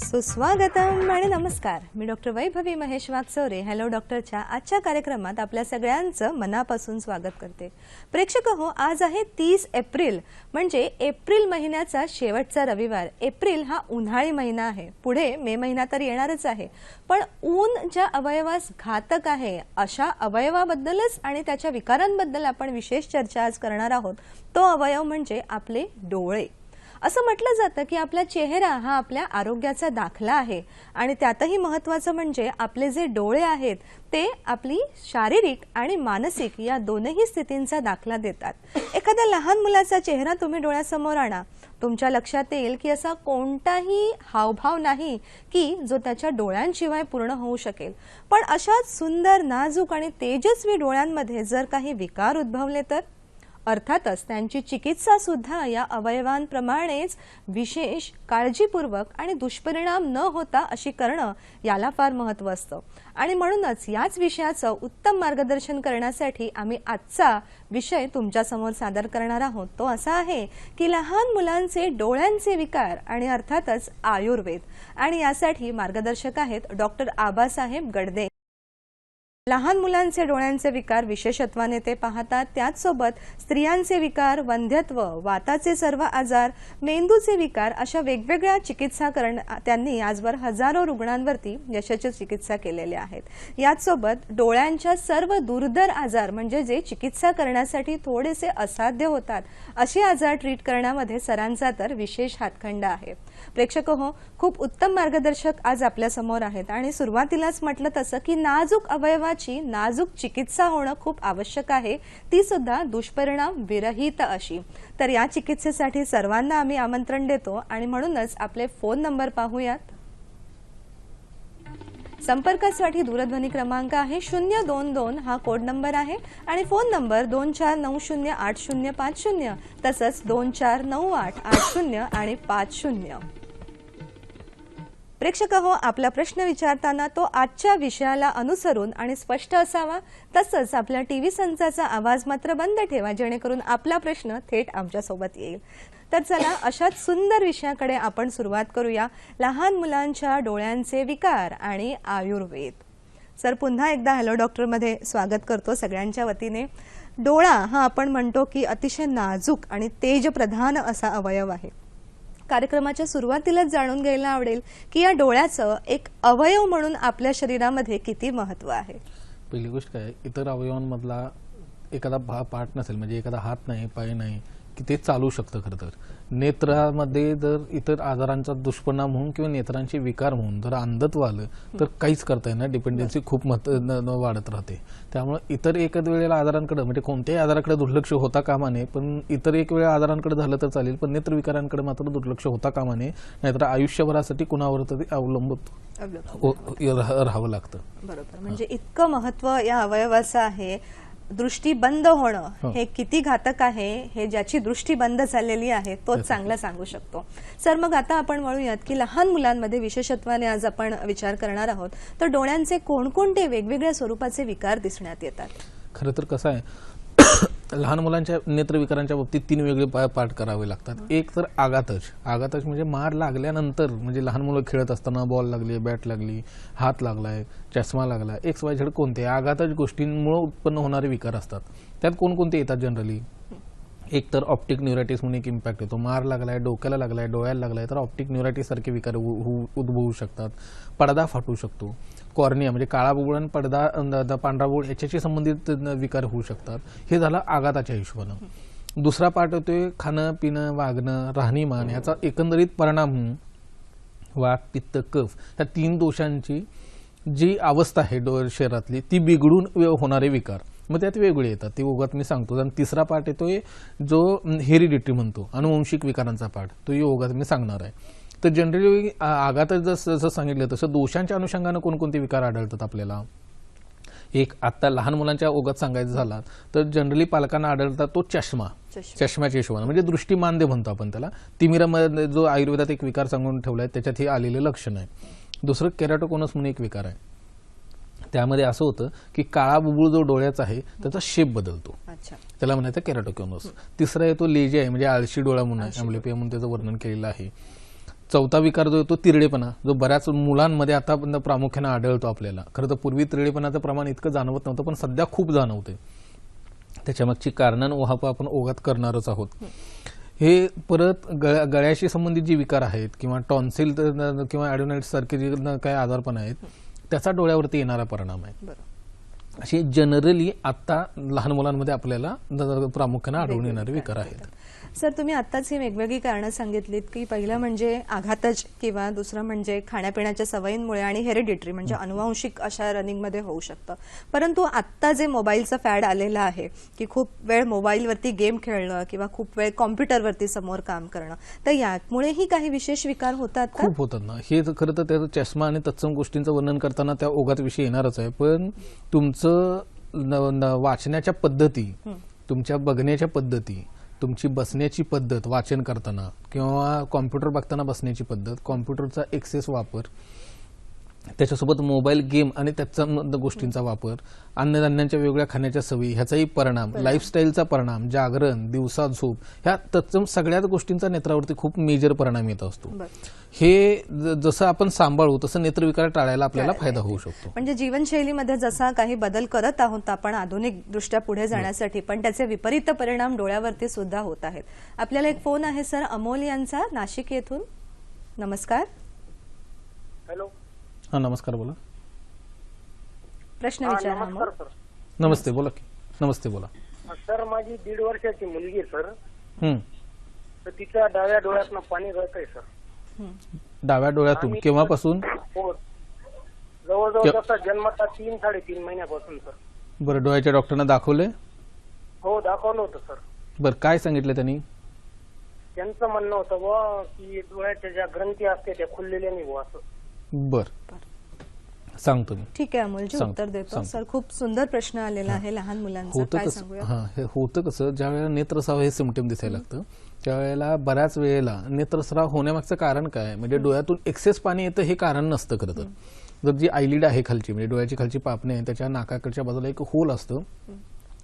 सुस्वागतम आणि नमस्कार. मी डॉक्टर वैभवी महेश वागचौरे हॅलो डॉक्टरच्या आजच्या कार्यक्रमात आपल्या सगळ्यांचं मनापासून स्वागत करते. प्रेक्षक हो, आज आहे 30 एप्रिल म्हणजे एप्रिल महिन्याचा शेवटचा रविवार. एप्रिल हा उन्हाळी महिना आहे. पुढे मे महिना तर येणारच आहे, पण ऊन ज्या अवयवास घातक आहे अशा अवयवाबद्दलच आणि त्याच्या विकारांबद्दल आपण विशेष चर्चा आज करणार आहोत. तो अवयव म्हणजे आपले डोळे. असं म्हटलं जातं की आपला चेहरा हा आपल्या आरोग्याचा दाखला आहे आणि त्यातही महत्त्वाचं म्हणजे आपले जे डोळे आहेत ते आपली शारीरिक आणि मानसिक या दोनही स्थितींचा दाखला देतात. एखाद्या लहान मुलाचा चेहरा तुम्ही डोळ्यासमोर आणा, तुमच्या लक्षात येईल की असा कोणताही हावभाव नाही की जो त्याच्या डोळ्यांशिवाय पूर्ण होऊ शकेल. पण अशाच सुंदर, नाजूक आणि तेजस्वी डोळ्यांमध्ये जर काही विकार उद्भवले तर अर्थातच त्यांची चिकित्सा सुद्धा या अवयवांप्रमाणेच विशेष काळजीपूर्वक आणि दुष्परिणाम न होता अशी करणं याला फार महत्त्व असतं. आणि म्हणूनच याच विषयाचं उत्तम मार्गदर्शन करण्यासाठी आम्ही आजचा विषय तुमच्यासमोर सादर करणार आहोत. तो असा आहे की लहान मुलांचे डोळ्यांचे विकार आणि अर्थातच आयुर्वेद. आणि यासाठी मार्गदर्शक आहेत डॉक्टर आबासाहेब गडदे. लहान मुलांचे डोळ्यांचे विकार विशेषत्वाने ते पाहतात. त्याचसोबत स्त्रियांचे विकार, वंध्यत्व, वाताचे सर्व आजार, मेंदूचे विकार अशा वेगवेगळ्या चिकित्सा त्यांनी आजवर हजारो रुग्णांवरती यशस्वी चिकित्सा केलेल्या आहेत. याचसोबत डोळ्यांच्या सर्व दुर्धर आजार म्हणजे जे चिकित्सा करण्यासाठी थोडेसे असाध्य होतात असे आजार ट्रीट करण्यामध्ये सरांचा तर विशेष हातखंडा आहे. प्रेक्षक हो, खूप उत्तम मार्गदर्शक आज आपल्या समोर आहेत आणि सुरुवातीलाच म्हटलं तसं की नाजूक अवयवाची नाजूक चिकित्सा होणं खूप आवश्यक आहे, ती सुद्धा दुष्परिणाम विरहित अशी. तर या चिकित्सेसाठी सर्वांना आम्ही आमंत्रण देतो आणि म्हणूनच आपले फोन नंबर पाहूयात. संपर्कासाठी दूरध्वनी क्रमांक आहे 022 हा कोड नंबर आहे आणि फोन नंबर 24908050 तसंच 249880 आणि 50. प्रेक्षक हो, आपला प्रश्न विचारताना तो आजच्या विषयाला अनुसरून आणि स्पष्ट असावा. तसंच आपल्या टीव्ही संचाचा आवाज मात्र बंद ठेवा जेणेकरून आपला प्रश्न थेट आमच्यासोबत येईल. तर चला अशाच सुंदर विषयाकडे आपण सुरुवात करूया. लहान मुलांच्या डोळ्यांचे विकार आणि आयुर्वेद. सर, पुन्हा एकदा हॅलो डॉक्टरमध्ये स्वागत करतो सगळ्यांच्या वतीने. डोळा हा आपण म्हणतो की अतिशय नाजूक आणि तेजप्रधान असा अवयव आहे. कार्यक्रमाच्या सुरुवातीलाच जाणून घ्यायला आवडेल की या डोळ्याचं एक अवयव म्हणून आपल्या शरीरामध्ये किती महत्त्व आहे. पहिली गोष्ट काय, इतर अवयवांमधला एखादा पार्ट नसेल म्हणजे एखादा हात नाही, पाय नाही की ते चालू शकतं. खरं तर नेत्रामध्ये जर इतर आजारांचा दुष्परिणाम होऊन किंवा नेत्रांचे विकार होऊन जर अंधत्व आलं तर काहीच करता येणार, डिपेंडन्सी खूप वाढत राहते. त्यामुळे इतर एखाद वेळेला आजारांकडे म्हणजे कोणत्याही आजाराकडे दुर्लक्ष होता कामा नये, पण इतर एक वेळा आजारांकडे झालं तर चालेल, पण नेत्रविकारांकडे मात्र दुर्लक्ष होता कामा नये, नाहीतर आयुष्यभरासाठी कुणावर तरी अवलंबून राहावं लागतं. बरोबर, म्हणजे इतकं महत्त्व या अवयवाचं आहे. दृष्टी बंद होणं हे किती घातक आहे हे ज्याची दृष्टी बंद झालेली आहे तोच चांगला सांगू शकतो. सर, मग आता आपण वळूयात की लहान मुलांमध्ये विशेषत्वाने आज आपण विचार करणार आहोत. तर डोळ्यांचे कोणकोणते वेगवेगळ्या स्वरूपाचे विकार दिसण्यात येतात? खरं तर कसं आहे, लहान मुलांच्या नेत्रविकारांच्या बाबतीत 3 वेगळे पाठ करावे लागतात. एक तर आघातच म्हणजे मार लागल्यानंतर, म्हणजे लहान मुलं खेळत असताना बॉल लागली, बॅट लागली, हात लागलाय, चष्मा लागला, XYZ कोणते आघातच गोष्टींमुळे उत्पन्न होणारे विकार असतात. त्यात कोणकोणते येतात जनरली? एक तर ऑप्टिक न्यूरायटिस म्हणून एक इम्पॅक्ट येतो. मार लागलाय, डोक्याला लागलाय, डोळ्याला लागलाय तर ऑप्टिक न्यूरायटिस सारखे विकार उद्भवू शकतात. पडदा फाटू शकतो. कॉर्निया म्हणजे काळा बुबुळ आणि पडदा पांढरा बुबुळ याच्याशी संबंधित विकार होऊ शकतात. हे झालं आघाताच्या हिशोबानं. दुसरा पार्ट होतोय खाणं, पिणं, वागणं, राहणीमान याचा एकंदरीत परिणाम वात, पित्त, कफ या 3 दोषांची जी अवस्था आहे शरीरातली ती बिघडून होणारे विकार. मग त्यात वेगवेगळे येतात, ते योगात मी सांगतो. आणि तिसरा पार्ट येतोय जो हेरिडिटरी म्हणतो, अनुवंशिक विकारांचा पार्ट, तो योगात मी सांगणार आहे. तर जनरली आघात जसं सांगितलं तसं दोषांच्या अनुषंगानं कोणकोणते विकार आढळतात आपल्याला. एक आता लहान मुलांच्या ओघात सांगायचं झाला तर जनरली पालकांना आढळतात तो चष्म्याच्या हिशोबानं, म्हणजे दृष्टिमांद्य म्हणतो आपण त्याला. तिमिरामध्ये जो आयुर्वेदात एक विकार सांगून ठेवलाय त्याच्यात हे आलेले लक्षण आहे. दुसरं केराटोकोनस म्हणून एक विकार आहे. त्यामध्ये असं होतं की काळा बुबुळ जो डोळ्याचा आहे त्याचा शेप बदलतो, त्याला म्हणायचं केराटोकोनस. तिसरा येतो लेजिया आहे म्हणजे आळशी डोळा म्हणून, अँब्लियोपिया म्हणून त्याचं वर्णन केलेलं आहे. चौथा विकार जो आहे तो तिरडेपणा, जो बऱ्याच मुलांमध्ये आता प्रामुख्याने आढळतो आपल्याला. खरं तर पूर्वी तिरडेपणाचं प्रमाण इतकं जाणवत नव्हतं, पण सध्या खूप जाणवते. त्याच्यामागची कारणानं उहापोह आपण ओघात करणारच आहोत. हे परत गळ्याशी संबंधित जे विकार आहेत किंवा टॉन्सिल किंवा ॲडोनाइटिस सारखे जे काही आजारपण आहेत त्याचा डोळ्यावरती येणारा परिणाम आहे. अशी जनरली आता लहान मुलांमध्ये आपल्याला प्रामुख्याने आढळून येणारे विकार आहेत. सर, तुम्ही आत्ताच ही वेगवेगळी कारणं सांगितलीत की पहिलं म्हणजे आघातच किंवा दुसरं म्हणजे खाण्यापिण्याच्या सवयींमुळे आणि हेरिडिटरी म्हणजे अनुवांशिक अशा रनिंगमध्ये होऊ शकतं. परंतु आत्ता जे मोबाईलचं फॅड आलेलं आहे की खूप वेळ मोबाईलवरती गेम खेळणं किंवा खूप वेळ कॉम्प्युटरवरती समोर काम करणं, तर यामुळेही काही विशेष विकार होतात का? खूप होतात ना. हे खरं तर त्याचं चष्मा आणि तत्सम गोष्टींचं वर्णन करताना त्या ओघात विषय येणारच आहे. पण तुमचं वाचण्याच्या पद्धती, तुमच्या बघण्याच्या पद्धती, तुमची बसण्याची पद्धत वाचन करताना किंवा कॉम्प्युटर बघताना बसण्याची पद्धत, कॉम्प्युटरचा एक्सेस वापर, त्याच्यासोबत मोबाईल गेम आणि त्याचा गोष्टींचा वापर, अन्नधान्यांच्या वेगवेगळ्या खाण्याच्या सवयी, ह्याचाही परिणाम, लाईफस्टाईलचा परिणाम, जागरण, दिवसा झोप, ह्या तत्सम सगळ्याच गोष्टींचा नेत्रावरती खूप मेजर परिणाम येत असतो. हे जसं आपण सांभाळू तसं नेत्रविकार टाळायला आपल्याला फायदा होऊ शकतो. म्हणजे जीवनशैलीमध्ये जसा काही बदल करत आहोत आपण आधुनिक दृष्ट्या पुढे जाण्यासाठी, पण त्याचे विपरीत परिणाम डोळ्यावरती सुद्धा होत आहेत. आपल्याला एक फोन आहे सर, अमोल यांचा, नाशिक येथून. नमस्कार. हॅलो. हा, नमस्कार, बोला. प्रश्न विचारा. नमस्कार सर. नमस्ते, बोला की. नमस्ते, बोला. सर, माझी 1.5 वर्षाची मुलगी आहे सर. हम्म. तर तिच्या डाव्या डोळ्यातनं पाणी गळतंय सर. डाव्या डोळ्यातून केव्हापासून? हो, जवळजवळ तसा जन्मता 3-3.5 महिन्यापासून सर. बरं, डोळ्याच्या डॉक्टरना दाखवले? हो, दाखवलं होतं सर. बरं, काय सांगितलं त्यांनी? त्यांचं म्हणणं होतं बुवा की डोळ्याच्या ज्या ग्रंथी असते त्या खुललेल्या नाही बुवा असं. बर, सांगतो मी. ठीक आहे अमोलजी, उत्तर देतो. सर, खूप सुंदर प्रश्न आलेला आहे लहान मुलांचा, काय सांगूया? हे होतं कसं, ज्या वेळेला नेत्रस्राव हे सिम्पटम दिसायला लागतं त्यावेळेला बऱ्याच वेळेला नेत्रस्राव होण्यामागचं कारण काय, म्हणजे डोळ्यातून एक्सेस पाणी येतं हे कारण नसतं. खरं तर जर जी आयलिड आहे खालची, म्हणजे डोळ्याची खालची पापणी आहे, त्याच्या नाकाकडच्या बाजूला एक होल असतं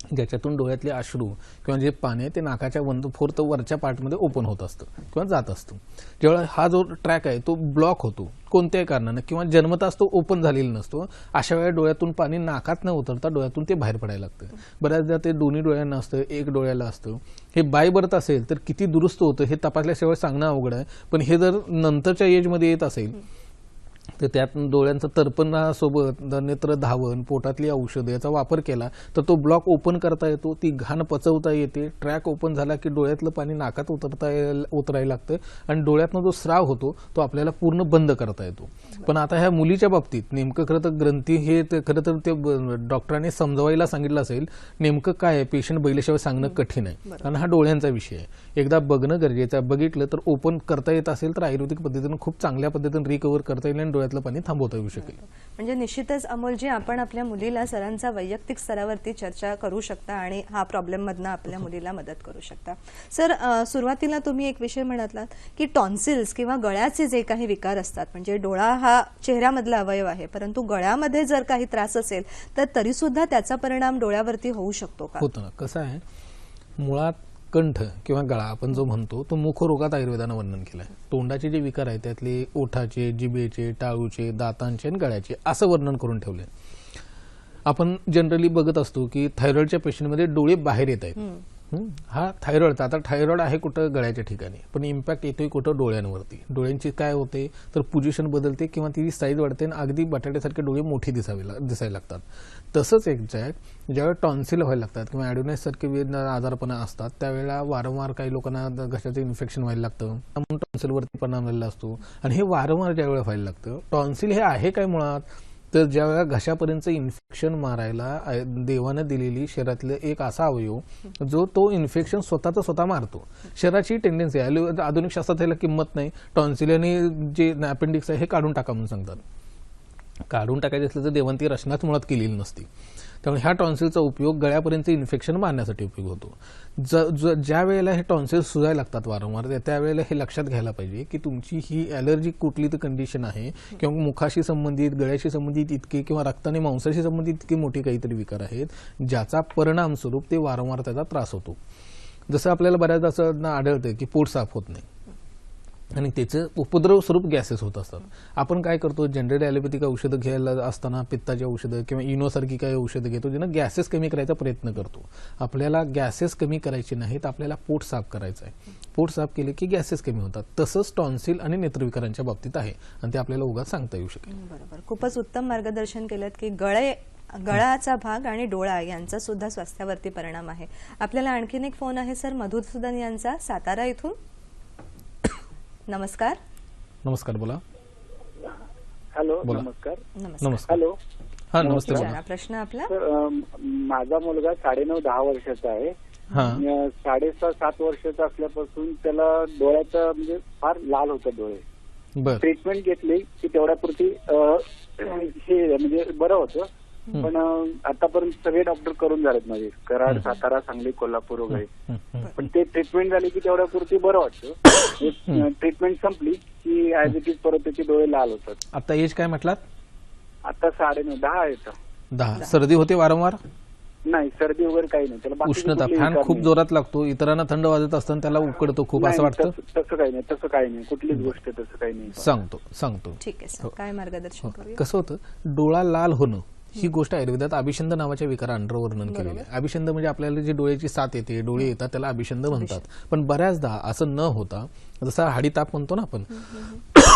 ज्याच्यातून डोळ्यातले अश्रू किंवा जे पाणी आहे ते नाकाच्या 1/4 वरच्या पार्टमध्ये ओपन होत असतं किंवा जात असतं. जेव्हा हा जो ट्रॅक आहे तो ब्लॉक होतो कोणत्याही कारणानं किंवा जन्मताच तो ओपन झालेला नसतो, अशा वेळेला डोळ्यातून पाणी नाकात न उतरता डोळ्यातून ते बाहेर पडायला लागतं. बऱ्याचदा ते दोन्ही डोळ्यांना असतं, एक डोळ्याला असतं. हे बाय बर्थ असेल तर किती दुरुस्त होतं हे तपासल्याशिवाय सांगणं अवघड आहे. पण हे जर नंतरच्या एजमध्ये येत असेल तर त्यात डोळ्यांचं तर्पणासोबत नेत्र धावन, पोटातली औषधं याचा वापर केला तर तो ब्लॉक ओपन करता येतो, ती घाण पचवता येते. ट्रॅक ओपन झाला की डोळ्यातलं पाणी नाकात उतरायला लागतं आणि डोळ्यातनं जो स्राव होतो तो आपल्याला पूर्ण बंद करता येतो. पण आता ह्या मुलीच्या बाबतीत नेमकं खरं तर ग्रंथी हे खरं तर ते डॉक्टरांनी समजवायला सांगितलं असेल. नेमकं काय आहे पेशंट बघितल्याशिवाय सांगणं कठीण आहे, कारण हा डोळ्यांचा विषय आहे. एकदा बघणं गरजेचं आहे. बघितलं तर ओपन करता येत असेल तर आयुर्वेदिक पद्धतीने खूप चांगल्या पद्धतीने रिकव्हर करता येईल आणि डोळ्यातलं पाणी थांबवता येऊ शकेल. म्हणजे निश्चितच अमोलजी, आपण आपल्या मुलीला सरांचा वैयक्तिक स्तरावरती चर्चा करू शकता आणि हा प्रॉब्लेम मधनं आपल्या मुलीला मदत करू शकता. सर, सुरुवातीला तुम्ही एक विषय म्हणालात की टॉन्सिल्स किंवा गळ्याचे जे काही विकार असतात, म्हणजे डोळा हा चेहऱ्यामधला अवयव आहे, परंतु गळ्यामध्ये जर काही त्रास असेल तर तरी सुद्धा त्याचा परिणाम डोळ्यावरती होऊ शकतो का? होतं ना. कसं आहे, मुळात कंठ किंवा गळा आपण जो म्हणतो तो मुखरोगात आयुर्वेदानं वर्णन केलं आहे. तोंडाचे जे विकार आहेत त्यातले ओठाचे, जिभेचे, टाळूचे, दातांचे आणि गळ्याचे असं वर्णन करून ठेवले. आपण जनरली बघत असतो की थायरॉइडच्या पेशंटमध्ये डोळे बाहेर येत आहेत. हा थायरॉइडचा, आता थायरॉइड आहे कुठं, गळ्याच्या ठिकाणी, पण इम्पॅक्ट येतोय कुठं, डोळ्यांवरती. डोळ्यांची काय होते तर पोझिशन बदलते किंवा ती साईज वाढते आणि अगदी बटाट्यासारखे डोळे मोठी दिसायला लागतात. तसंच एक्झॅक्ट ज्यावेळेला टॉन्सिल व्हायला लागतात किंवा ॲडोनाइटिस सारखे विविध आजारपणा असतात त्यावेळेला वारंवार काही लोकांना घशाचं इन्फेक्शन व्हायला लागतं, म्हणून टॉन्सिलवरती परिणाम झालेला असतो. आणि हे वारंवार ज्यावेळेला व्हायला लागतं, टॉन्सिल हे आहे काय मुळात तर ज्यावेळेला घशापर्यंत इन्फेक्शन मारायला देवानं दिलेली शरीरातलं एक असा अवयव जो तो इन्फेक्शन स्वतः मारतो. शरीराची टेंडन्सी आहे, आधुनिक शास्त्रात याला किंमत नाही. टॉन्सिल आणि जे अपेंडिक्स आहे हे काढून टाका म्हणून सांगतात. काढून टाकायचं असलं तर देवानं ती रचनाच मुळात केलेली नसती. त्यामुळे ह्या टॉन्सिलचा उपयोग गळ्यापर्यंत इन्फेक्शन मारण्यासाठी उपयोग होतो. ज्या वेळेला हे टॉन्सिल सुजायला लागतात वारंवार त्यावेळेला हे लक्षात घ्यायला पाहिजे की तुमची ही ॲलर्जी कुठली तर कंडिशन आहे किंवा मुखाशी संबंधित, गळ्याशी संबंधित इतके किंवा रक्ताने मांसाशी संबंधित इतके मोठे काहीतरी विकार आहेत ज्याचा परिणाम स्वरूप ते वारंवार त्याचा त्रास होतो. जसं आपल्याला बऱ्याचदा असं आढळतं की पोट साफ होत नाही, आणि त्याचं उपद्रव स्वरूप गॅसेस होत असतात. आपण काय करतो, जनरल ॲलोपॅथिक औषधं घ्यायला असताना पित्ताची औषधं किंवा इनोसारखी काही औषधं घेतो ज्यांना गॅसेस कमी करायचा प्रयत्न करतो. आपल्याला गॅसेस कमी करायचे नाहीत, आपल्याला पोट साफ करायचं आहे. पोट साफ केले की गॅसेस कमी होतात. तसंच टॉन्सिल आणि नेत्रविकारांच्या बाबतीत आहे आणि ते आपल्याला उगाच सांगता येऊ शकेल. बरोबर, खूपच उत्तम मार्गदर्शन केलं की गळाचा भाग आणि डोळा यांचा सुद्धा स्वास्थ्यावरती परिणाम आहे. आपल्याला आणखीन एक फोन आहे सर, मधुसूदन यांचा, सातारा इथून. नमस्कार. नमस्कार, बोला. हॅलो, बोला. नमस्कार. नमस्कार. हॅलो, हा, नमस्ते, विचारा बोला. प्रश्न आपला. तर माझा मुलगा 9.5-10 वर्षाचा आहे. हा 6.5-7 वर्षाचा असल्यापासून त्याला डोळ्याचं म्हणजे फार लाल होतं डोळे. बर. ट्रीटमेंट घेतली की तेवढ्यापुरती हे म्हणजे बरं होतं. पण आतापर्यंत सगळे डॉक्टर करून झालेत माझे, कराड, सातारा, सांगली, कोल्हापूर वगैरे. पण ते ट्रीटमेंट झाली की तेवढ्यापुरती बरं वाटतं. ट्रीटमेंट संपली की ऍज इट इज परत त्याचे डोळे लाल होतात. आता एज काय म्हटलात? आता 9.5-10 येतं. 10. सर्दी होते वारंवार? नाही, सर्दी वगैरे काही नाही त्याला. बाकीचे उष्णता, कुठलेही फॅन विकार खूप नाही. जोरात लागतो, इतरांना थंड वाजत असताना त्याला उकडतो खूप, नाही, असं वाटतं? तसं काही नाही, तसं काही नाही, कुठलीच गोष्ट तसं काही नाही. सांगतो. ठीक आहे सर, काय मार्गदर्शन करूया? कसं होतं, डोळा लाल होणं ही गोष्ट आयुर्वेदात अभिषंद नावाच्या विकारा अंडर वर्णन केलेलं आहे. अभिषंद म्हणजे आपल्याला जी डोळ्याची साथ येते, डोळे येतात, त्याला अभिषंद म्हणतात. पण बऱ्याचदा असं न होता, जसा हाडी ताप म्हणतो ना आपण,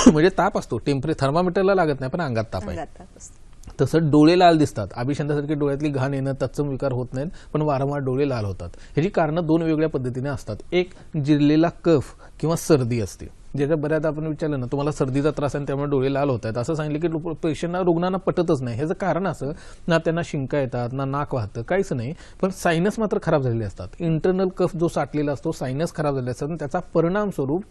म्हणजे ताप असतो, थर्मामीटरला लागत नाही पण अंगात ताप आहे, अंगात ताप असतो. तसं डोळे लाल दिसतात. अभिषंदासारखे डोळ्यातली घाण येणं, तत्सम विकार होत नाहीत, पण वारंवार डोळे लाल होतात. ह्याची कारणं 2 वेगळ्या पद्धतीने असतात. एक, जिरलेला कफ किंवा सर्दी असते. ज्याच्या बऱ्याचदा आपण विचारलं ना, तुम्हाला सर्दीचा त्रास आहे त्यामुळे डोळे लाल होत आहेत, असं सांगितलं की पेशंटना, रुग्णांना पटतच नाही. ह्याचं कारण असं, ना त्यांना शिंका येतात, ना नाक वाहतं, काहीच नाही, पण सायनस मात्र खराब झालेले असतात. इंटरनल कफ जो साठलेला असतो, सायनस खराब झालेले असतात आणि त्याचा परिणाम स्वरूप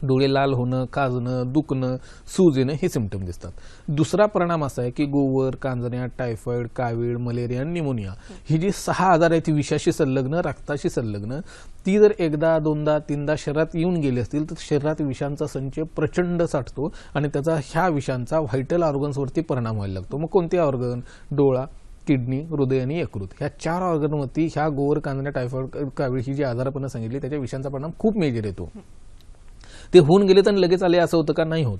डोळे लाल होणं, खाजणं, दुखणं, सूज येणं हे सिम्पटम दिसतात. दुसरा परिणाम असा आहे की गोवर, कांजण्या, टायफॉइड, कावीळ, मलेरिया, निमोनिया ही जी 6 आजार आहेत, ती विषाशी संलग्न, रक्ताशी संलग्न, ती जर 1दा, 2दा, 3दा शरीरात येऊन गेली असतील तर शरीरात विषांचा संच प्रचंड साठतो आणि त्याचा ह्या विषांचा व्हायटल ऑर्गन्सवरती परिणाम व्हायला लागतो. मग कोणते ऑर्गन? डोळा, किडनी, हृदय आणि यकृत, ह्या 4 ऑर्गनवरती ह्या गोवर, कांजण्या, टायफॉइड, कावीळ ही जी आजारपणं सांगितली त्याच्या विषांचा परिणाम खूप मेजर येतो. ते होऊन गेले तर लगेच आले असं होतं का? नाही होत.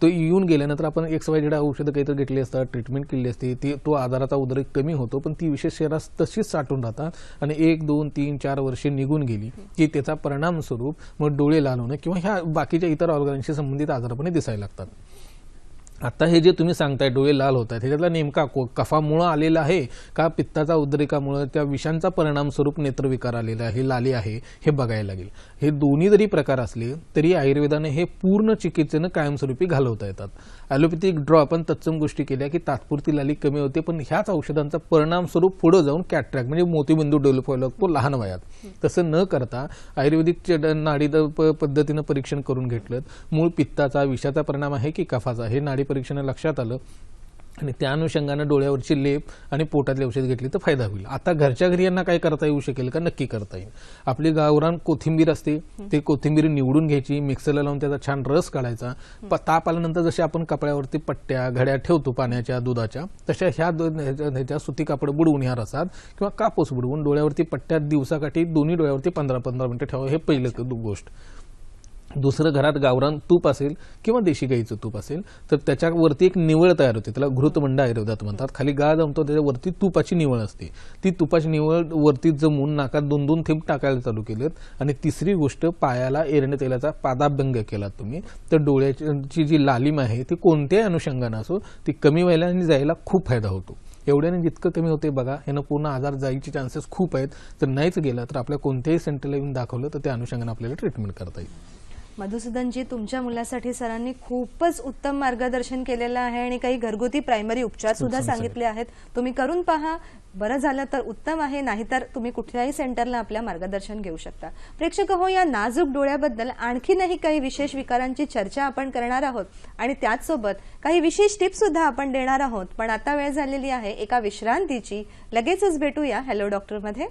तो येऊन गेल्यानंतर आपण XYZ औषधं काहीतरी घेतली असतात, ट्रीटमेंट केली असते, तो आजाराचा उद्रेक कमी होतो, पण ती विशेष शरीरात तशीच साठून राहतात आणि 1, 2, 3, 4 वर्षे निघून गेली की त्याचा परिणाम स्वरूप मग डोळे लाल होणं किंवा ह्या बाकीच्या इतर ऑर्गनशी संबंधित आजारपणे दिसायला लागतात. आता हे जे तुम्ही सांगताय डोळे लाल होत आहेत, ह्याच्यातला नेमका कफामुळं आलेला आहे का पित्ताचा उद्रेकामुळे त्या विषांचा परिणाम स्वरूप नेत्रविकार आलेला आहे, लाली आहे, हे बघायला लागेल. हे दोन्ही जरी प्रकार असले तरी आयुर्वेदाने हे पूर्ण चिकित्सेनं कायमस्वरूपी घालवता येतात. ॲलोपॅथिक ड्रॉप आणि तत्सम गोष्टी केल्या की तात्पुरती लाली कमी होते, पण ह्याच औषधांचा परिणाम स्वरूप पुढे जाऊन कॅटरॅक्ट म्हणजे मोतीबिंदू डेव्हलप व्हायला लागतो लहान वयात. तसं न करता आयुर्वेदिक नाडी पद्धतीनं परीक्षण करून घेतलं, मूळ पित्ताचा, विषाचा परिणाम आहे की कफाचा, हे नाडी परीक्षण लक्षात आलं आणि त्या अनुषंगानं डोळ्यावरची लेप आणि पोटातली औषध घेतली तर फायदा होईल. आता घरच्या घरी यांना काय करता येऊ शकेल का? नक्की करता येईल. आपली गावरान कोथिंबीर असते, ते कोथिंबीर निवडून घ्यायची, मिक्सरला लावून त्याचा छान रस काढायचा. ताप आल्यानंतर जसे आपण कपड्यावरती पट्ट्या, घड्या ठेवतो पाण्याच्या, दुधाच्या, तशा ह्या सुती कापड बुडवून ह्या रसात किंवा कापूस बुडवून डोळ्यावरती पट्ट्या दिवसाकाठी दोन्ही डोळ्यावरती 15-15 मिनिटं ठेवा. हे पहिलं गोष्ट. दुसरं, घरात गावरान तूप असेल किंवा देशी गाईचं तूप असेल तर त्याच्यावरती एक निवळ तयार होते, त्याला घृतमंड आयुर्वेदात म्हणतात. खाली गाळ जमतो, त्याच्यावरती तुपाची निवळ असते. ती तुपाची निवळ वरती जमून नाकात 2-2 थेंब टाकायला चालू केलेत. आणि तिसरी गोष्ट, पायाला एरंड तेलाचा पादाभ्यंग केलात तुम्ही तर डोळ्याची जी लालिम आहे ती कोणत्याही अनुषंगानं असो ती कमी व्हायला आणि जायला खूप फायदा होतो. एवढ्याने जितकं कमी होते बघा, यानं पूर्ण आजार जायचे चान्सेस खूप आहेत. तर नाहीच गेला तर आपल्या कोणत्याही सेंटरला येऊन दाखवलं तर त्या अनुषंगाने आपल्याला ट्रीटमेंट करता येईल. मधुसूदनजी, तुमच्या मुलासाठी सरांनी खूपच उत्तम मार्गदर्शन केलेलं आहे आणि काही घरगुती प्रायमरी उपचार सुद्धा सांगितले आहेत. तुम्ही करून पहा, बरं झालं तर उत्तम आहे, नाहीतर तुम्ही कुठल्याही सेंटरला आपल्या मार्गदर्शन घेऊ शकता. प्रेक्षक हो, या नाजूक डोळ्याबद्दल आणखीनही काही विशेष विकारांची चर्चा आपण करणार आहोत आणि त्याचसोबत काही विशेष टिप्स सुद्धा आपण देणार आहोत. पण आता वेळ झालेली आहे एका विश्रांतीची. लगेचच भेटूया हॅलो डॉक्टर मध्ये.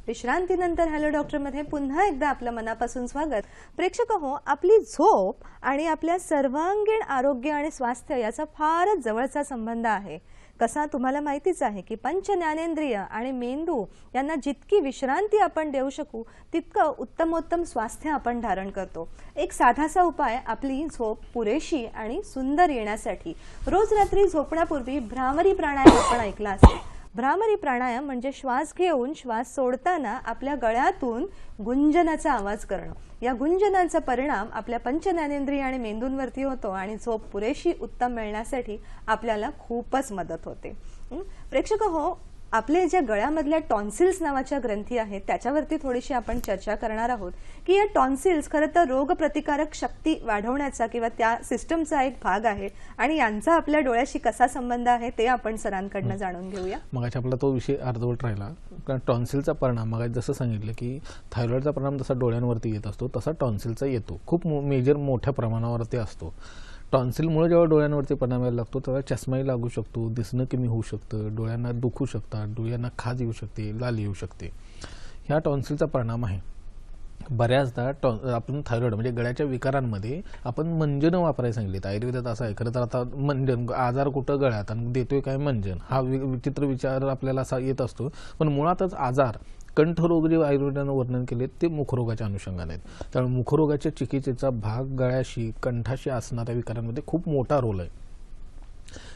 विश्रांतीनंतर हॅलो डॉक्टर मध्ये पुन्हा एकदा आपलं मनापासून स्वागत. प्रेक्षक हो, आपली झोप आणि आपल्या सर्वांगीण आरोग्य आणि स्वास्थ्य याचा फारच जवळचा संबंध आहे. कसा तुम्हाला माहितीच आहे की पंच ज्ञानेंद्रिय आणि मेंदू यांना जितकी विश्रांती आपण देऊ शकू तितकं उत्तमोत्तम स्वास्थ्य आपण धारण करतो. एक साधासा उपाय आपली झोप पुरेशी आणि सुंदर येण्यासाठी रोज रात्री झोपण्यापूर्वी भ्रामरी प्राणायाम आपण ऐकला असेल. भ्रामरी प्राणायाम म्हणजे श्वास घेऊन श्वास सोडताना आपल्या गळ्यातून गुंजनाचा आवाज करणं. या गुंजनाचा परिणाम आपल्या पंचज्ञानेंद्रिय आणि मेंदूंवरती होतो आणि झोप पुरेशी उत्तम मिळण्यासाठी आपल्याला खूपच मदत होते. प्रेक्षक हो, आपले जे गळ्यामधल्या टॉन्सिल्स नावाच्या ग्रंथी आहेत त्याच्यावरती थोडीशी आपण चर्चा करणार आहोत की या टॉन्सिल्स खरं तर रोगप्रतिकारक शक्ती वाढवण्याचा किंवा त्या सिस्टमचा एक भाग आहे आणि यांचा आपल्या डोळ्याशी कसा संबंध आहे ते आपण सरांकडनं जाणून घेऊया. मगाशी आपला तो विषय अर्धवट राहिला. कारण टॉन्सिलचा परिणाम मग जसं सांगितलं की थायरॉइडचा परिणाम जसा डोळ्यांवरती येत असतो तसा टॉन्सिलचा येतो. खूप मेजर मोठ्या प्रमाणावरती असतो. टॉन्सिलमुळे जेव्हा डोळ्यांवरती परिणाम यायला लागतो तेव्हा चष्माही लागू शकतो, दिसणं कमी होऊ शकतं, डोळ्यांना दुखू शकतात, डोळ्यांना खाज येऊ शकते, लाल येऊ शकते. ह्या टॉन्सिलचा परिणाम आहे. बऱ्याचदा आपण थायरॉइड म्हणजे गळ्याच्या विकारांमध्ये आपण मंजन वापरायला सांगितले. आयुर्वेदात असं आहे. खरं तर आता मंजन आजार कुठं गळ्यात आणि देतोय काय मंजन हा विचित्र विचार आपल्याला असा येत असतो. पण मुळातच आजार कंठरोग जे आयुर्वेदानं वर्णन केले ते मुखरोगाच्या अनुषंगाने आहेत. त्यामुळे मुखरोगाच्या चिकित्सेचा भाग गळ्याशी कंठाशी असणाऱ्या विकारांमध्ये खूप मोठा रोल आहे.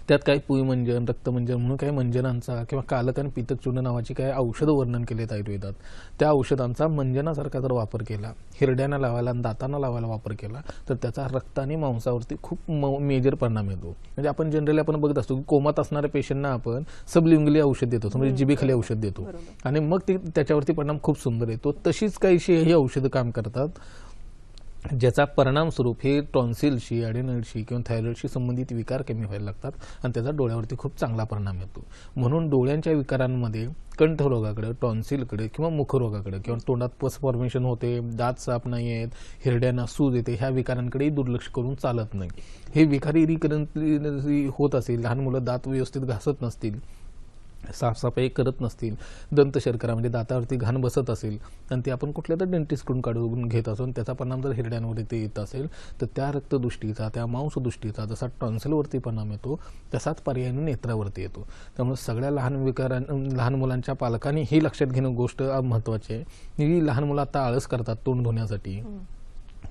त्यात काही पुईमंजन, रक्तमंजन म्हणून काही मंजनांचा किंवा कालक आणि पितकचूर्ण नावाची काही औषधं वर्णन केलेत आयुर्वेदात. त्या औषधांचा मंजनासारखा जर वापर केला, हिरड्यांना लावायला आणि दातांना लावायला वापर केला तर त्याचा रक्त आणि मांसावरती खूप मेजर परिणाम येतो. म्हणजे आपण जनरली आपण बघत असतो की कोमात असणाऱ्या पेशंटना आपण सबलिंगली औषध देतो, म्हणजे जिभेखाली औषध देतो आणि मग त्याच्यावरती परिणाम खूप सुंदर येतो. तशीच काहीशी ही औषधं काम करतात ज्याचा परिणाम स्वरूप हे टॉन्सिलशी, ॲडेनॉइडशी किंवा थायरॉइडशी संबंधित विकार कमी व्हायला लागतात आणि त्याचा डोळ्यावरती खूप चांगला परिणाम येतो. म्हणून डोळ्यांच्या विकारांमध्ये कंठरोगाकडे, टॉन्सिलकडे किंवा मुखरोगाकडे किंवा तोंडात पस फॉर्मेशन होते, दात साफ नाही आहेत, हिरड्यांना सूज येते, ह्या विकारांकडेही दुर्लक्ष करून चालत नाही. हे विकारी रिकरन्सी होत असेल, लहान मुलं दात व्यवस्थित घासत नसतील, साफसफाई करत नसतील, दंतशर्करा म्हणजे दातावरती घाण बसत असेल आणि ते आपण कुठल्या तर डेंटिस्टकडून काढून घेत असून त्याचा परिणाम जर हिरड्यांवर ते येत असेल तर त्या रक्तदृष्टीचा, त्या मांसदृष्टीचा जसा टॉन्सिलवरती परिणाम येतो तसाच पर्यायाने नेत्रावरती येतो. त्यामुळे सगळ्या लहान मुलांच्या पालकांनी ही लक्षात घेणं गोष्ट महत्त्वाची आहे. ही लहान मुलं आता आळस करतात तोंड धुण्यासाठी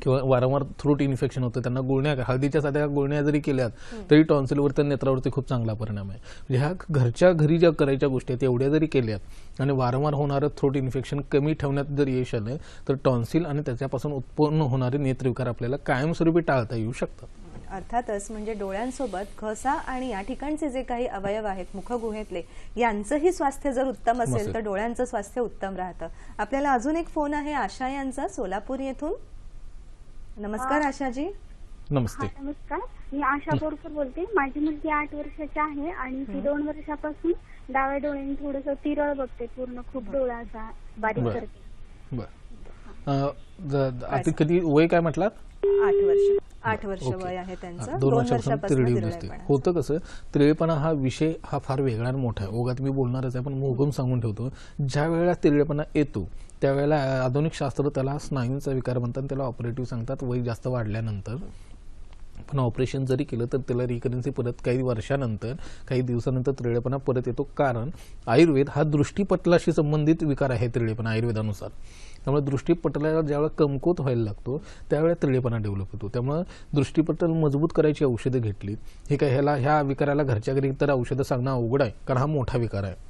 किंवा वारंवार थ्रोट इन्फेक्शन होतं, त्यांना गुळण्या, हळदीच्या साध्या गुळण्या जरी केल्यात तरी टॉन्सिलवर तर नेत्रावरती खूप चांगला परिणाम आहे. म्हणजे ह्या घरच्या घरी ज्या करायच्या गोष्टी आहेत एवढ्या जरी केल्यात आणि वारंवार होणारं थ्रोट इन्फेक्शन कमी ठेवण्यात जर यश आलं तर टॉन्सिल आणि त्याच्यापासून उत्पन्न होणारे नेत्रविकार आपल्याला कायमस्वरूपी टाळता येऊ शकतात. अर्थातच म्हणजे डोळ्यांसोबत घसा आणि या ठिकाणचे जे काही अवयव आहेत मुखगुहेतले यांचंही स्वास्थ्य जर उत्तम असेल तर डोळ्यांचं स्वास्थ्य उत्तम राहतं. आपल्याला अजून एक फोन आहे आशा यांचा सोलापूर येथून. नमस्कार आशाजी. नमस्ते. नमस्कार, मी आशा बोरकर बोलते. माझी मुलगी 8 वर्षाची आहे आणि ती 2 वर्षापासून डाव्या डोळ्याने थोडंसं तिरळ बघते, पूर्ण खूप डोळ्याचा बारीक करते. बरं, आता कधी वय काय म्हटलात? 8 वर्ष वय आहे त्यांचं. 2 वर्षापासून तिरळी दिसते. होतं कसं, तिरळेपणा हा विषय हा फार वेगळा आणि मोठा आहे. ओघात मी बोलणारच आहे पण मोगून सांगून ठेवतो. ज्या वेळेला तिरळेपणा येतो त्यावेळेला आधुनिक शास्त्र त्याला स्नायूंचा विकार म्हणतात, त्याला ऑपरेटिव्ह सांगतात वय जास्त वाढल्यानंतर. पण ऑपरेशन जरी केलं तर त्याला रिकरन्सी परत काही वर्षानंतर, काही दिवसानंतर तिरळेपणा परत येतो. कारण आयुर्वेद हा दृष्टीपटलाशी संबंधित विकार आहे तिरळेपणा आयुर्वेदानुसार. त्यामुळे दृष्टीपटलाला ज्यावेळेला कमकुवत व्हायला लागतो त्यावेळेला तिरळेपणा डेव्हलप होतो. त्यामुळे दृष्टीपटल मजबूत करायची औषधं घेतली. हे काय ह्या विकाराला घरच्या घरी तर औषधं सांगणं अवघड आहे कारण हा मोठा विकार आहे.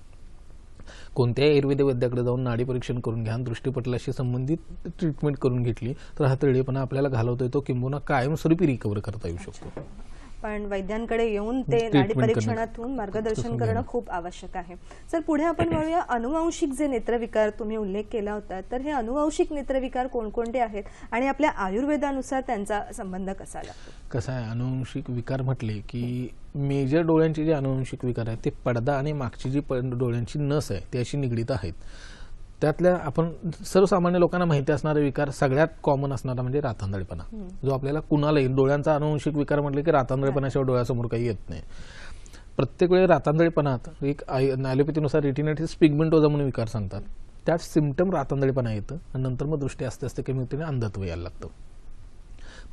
कोणत्याही आयुर्वेद वैद्याकडे जाऊन नाडी परीक्षण करून घ्या, दृष्टीपटलाशी संबंधित ट्रीटमेंट करून घेतली तर हा तिरळेपणा आपल्याला घालवता येतो किंवा कायमस्वरूपी रिकव्हर करता येऊ शकतो. पण वैद्यांकडे येऊन ते नाडी परीक्षणातून मार्गदर्शन करणं खूप आवश्यक आहे. सर पुढे आपण वळूया. अनुवांशिक जे नेत्रविकार तुम्ही उल्लेख केला होता तर हे अनुवांशिक नेत्रविकार कोणकोणते आहेत आणि आपल्या आयुर्वेदानुसार त्यांचा संबंध कसा लागतो? कसं आहे, अनुवांशिक विकार म्हटले की मेजर डोळ्यांचे जे अनुवांशिक विकार आहेत ते पडदा आणि मागची जी डोळ्यांची नस आहे त्याशी निगडीत आहेत. त्यातल्या आपण सर्वसामान्य लोकांना माहिती असणारा विकार सगळ्यात कॉमन असणारा म्हणजे रातांधळेपणा, जो आपल्याला कुणालाही डोळ्यांचा अनुवंशिक विकार म्हटलं की रातांधळेपणाशिवाय डोळ्यासमोर काही येत नाही. प्रत्येक वेळी रातांधळेपणात एक ॲलोपॅथीनुसार रेटिनायटिस पिगमेंटोजा म्हणून विकार सांगतात. त्यात सिम्पटम रातांधळेपणा येतं आणि नंतर मग दृष्टी आस्ते आस्ते कमी होते आणि अंधत्व यायला लागतं.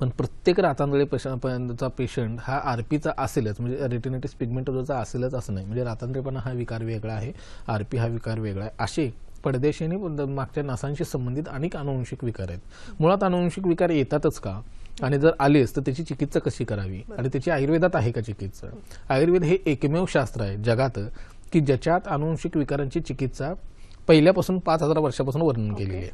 पण प्रत्येक रातांधळेचा पेशंट हा आरपीचा असेलच, म्हणजे रेटिनायटिस पिगमेंटोसाचा असेलच असं नाही. म्हणजे रातांधळेपणा हा विकार वेगळा आहे, आरपी हा विकार वेगळा आहे. असे पडदेशी आणि मागच्या नसांशी संबंधित अनेक अनुवंशिक विकार आहेत. मुळात अनुवंशिक विकार येतातच का, आणि जर आलेच तर त्याची चिकित्सा कशी करावी, आणि त्याची आयुर्वेदात आहे का चिकित्सा? आयुर्वेद हे एकमेव शास्त्र आहे जगात की ज्याच्यात अनुवंशिक विकारांची चिकित्सा पहिल्यापासून 5000 वर्षापासून वर्णन केलेली आहे.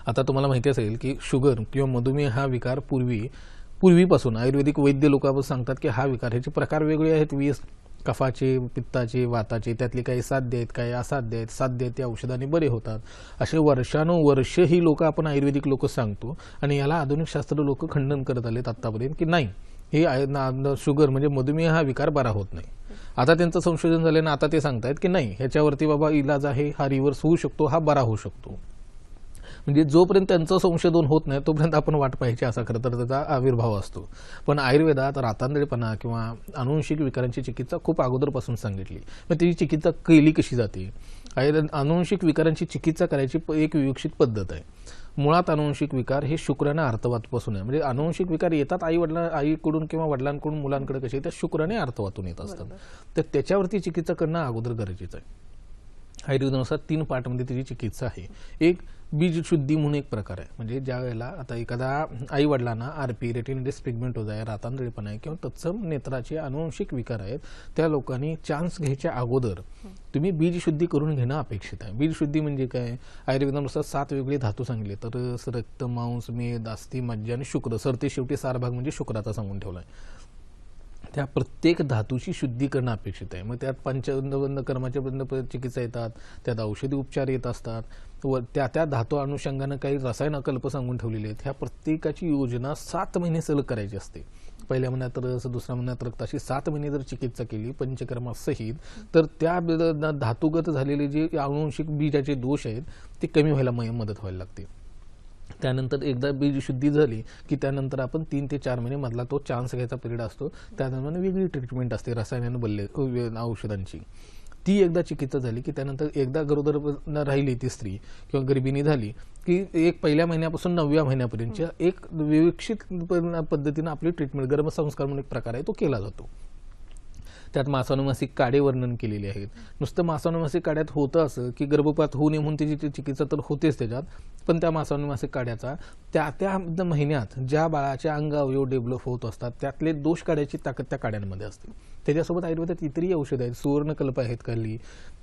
आता तुम्हाला माहिती असेल की शुगर किंवा मधुमेह हा विकार पूर्वीपासून आयुर्वेदिक वैद्य लोक सांगतात की हा विकार, ह्याचे प्रकार वेगळे आहेत, 20 कफाचे, पित्ताचे, वाताचे, त्यातले काही साध्य आहेत, काही असाध्य आहेत. साध्य आहेत ते औषधाने बरे होतात. असे वर्षानुवर्ष ही लोक आपण आयुर्वेदिक लोक सांगतो, आणि याला आधुनिक शास्त्र लोक खंडन करत आलेत आतापर्यंत की नाही, हे शुगर म्हणजे मधुमेह हा विकार बरा होत नाही. आता त्यांचं संशोधन झालं ना, आता ते सांगतायत की नाही, ह्याच्यावरती बाबा इलाज आहे, हा रिव्हर्स होऊ शकतो, हा बरा होऊ शकतो. म्हणजे जोपर्यंत त्यांचं संशोधन होत नाही तोपर्यंत आपण वाट पाहायची, असा खरं तर त्याचा आविर्भाव असतो. पण आयुर्वेदात रातांधळेपणा किंवा अनुवंशिक विकारांची चिकित्सा खूप अगोदरपासून सांगितली. मग त्याची चिकित्सा केली कशी जाते? अनुवंशिक विकारांची चिकित्सा करायची एक विवक्षित पद्धत आहे. मुळात अनुवंशिक विकार हे शुक्राणू आर्तवातपासून आहे. म्हणजे अनुवंशिक विकार येतात आईकडून किंवा वडिलांकडून मुलांकडे कसे, त्या शुक्राणे आर्तवातून येत असतात. तर त्याच्यावरती चिकित्सा करणं अगोदर गरजेचं आहे. आयुर्वेदानुसार 3 पार्टमध्ये त्याची चिकित्सा आहे. एक बीज शुद्धी म्हणून एक प्रकार आहे. म्हणजे ज्या वेळेला आता एखादा आई वडिलांना आरपी, रेटिनायटिस पिगमेंटोसा आहे, रातांधळेपणा आहे किंवा तत्सम नेत्राचे अनुवंशिक विकार आहेत, त्या लोकांनी चान्स घ्यायच्या अगोदर तुम्ही बीज शुद्धी करून घेणं अपेक्षित आहे. बीज शुद्धी म्हणजे काय? आयुर्वेदानुसार 7 वेगळे धातू सांगितले, तर रक्त, मांस, मेद, अस्थि, मज्जा आणि शुक्र, सरते शेवटी सारभाग म्हणजे शुक्राचा सांगून ठेवलाय. त्या प्रत्येक धातूची शुद्धी करणं अपेक्षित आहे. मग त्यात पंचबंध कर्माच्या चिकित्सा येतात, त्यात औषधी उपचार येत असतात, व त्या धातू अनुषंगानं काही रसायनकल्प सांगून ठेवलेले आहेत. ह्या प्रत्येकाची योजना 7 महिने सलग करायची असते. पहिल्या महिन्यात रस, दुसऱ्या महिन्यात रक्त, अशी 7 महिने जर चिकित्सा केली पंचकर्मासहित, तर त्या धातुगत झालेले जे अनुवंशिक बीजाचे दोष आहेत ते कमी व्हायला मदत व्हायला लागते. त्यानंतर एकदा बीज शुद्धी झाली की त्यानंतर आपण 3 ते 4 महिने मधला तो चान्स घ्यायचा पिरियड असतो. त्यानंतर वेगळी ट्रीटमेंट असते रसायनाने बदलले औषधांची. ती एकदा चिकित्सा झाली की त्यानंतर एकदा गरोदर राहिली ती स्त्री किंवा गर्भिणी झाली की एक पहिल्या महिन्यापासून 9व्या महिन्यापर्यंत एक विवक्षित पद्धतीने आपली ट्रीटमेंट, गर्भसंस्कार म्हणून एक प्रकार आहे तो केला जातो. त्यात मासानुमासिक काडे वर्णन केलेले आहेत. नुसतं मासानुमासिक काड्यात होतं असं की गर्भपात होऊ नये म्हणून त्याची चिकित्सा तर होतेच त्याच्यात, पण त्या मासानुमासिक काड्याचा त्या महिन्यात ज्या बाळाचे अंग अवयव डेव्हलप होत असतात त्यातले दोष काढायची ताकद त्या काड्यांमध्ये असते. त्याच्यासोबत आयुर्वेदात इतरही औषधं आहेत, सुवर्णकल्प आहेत,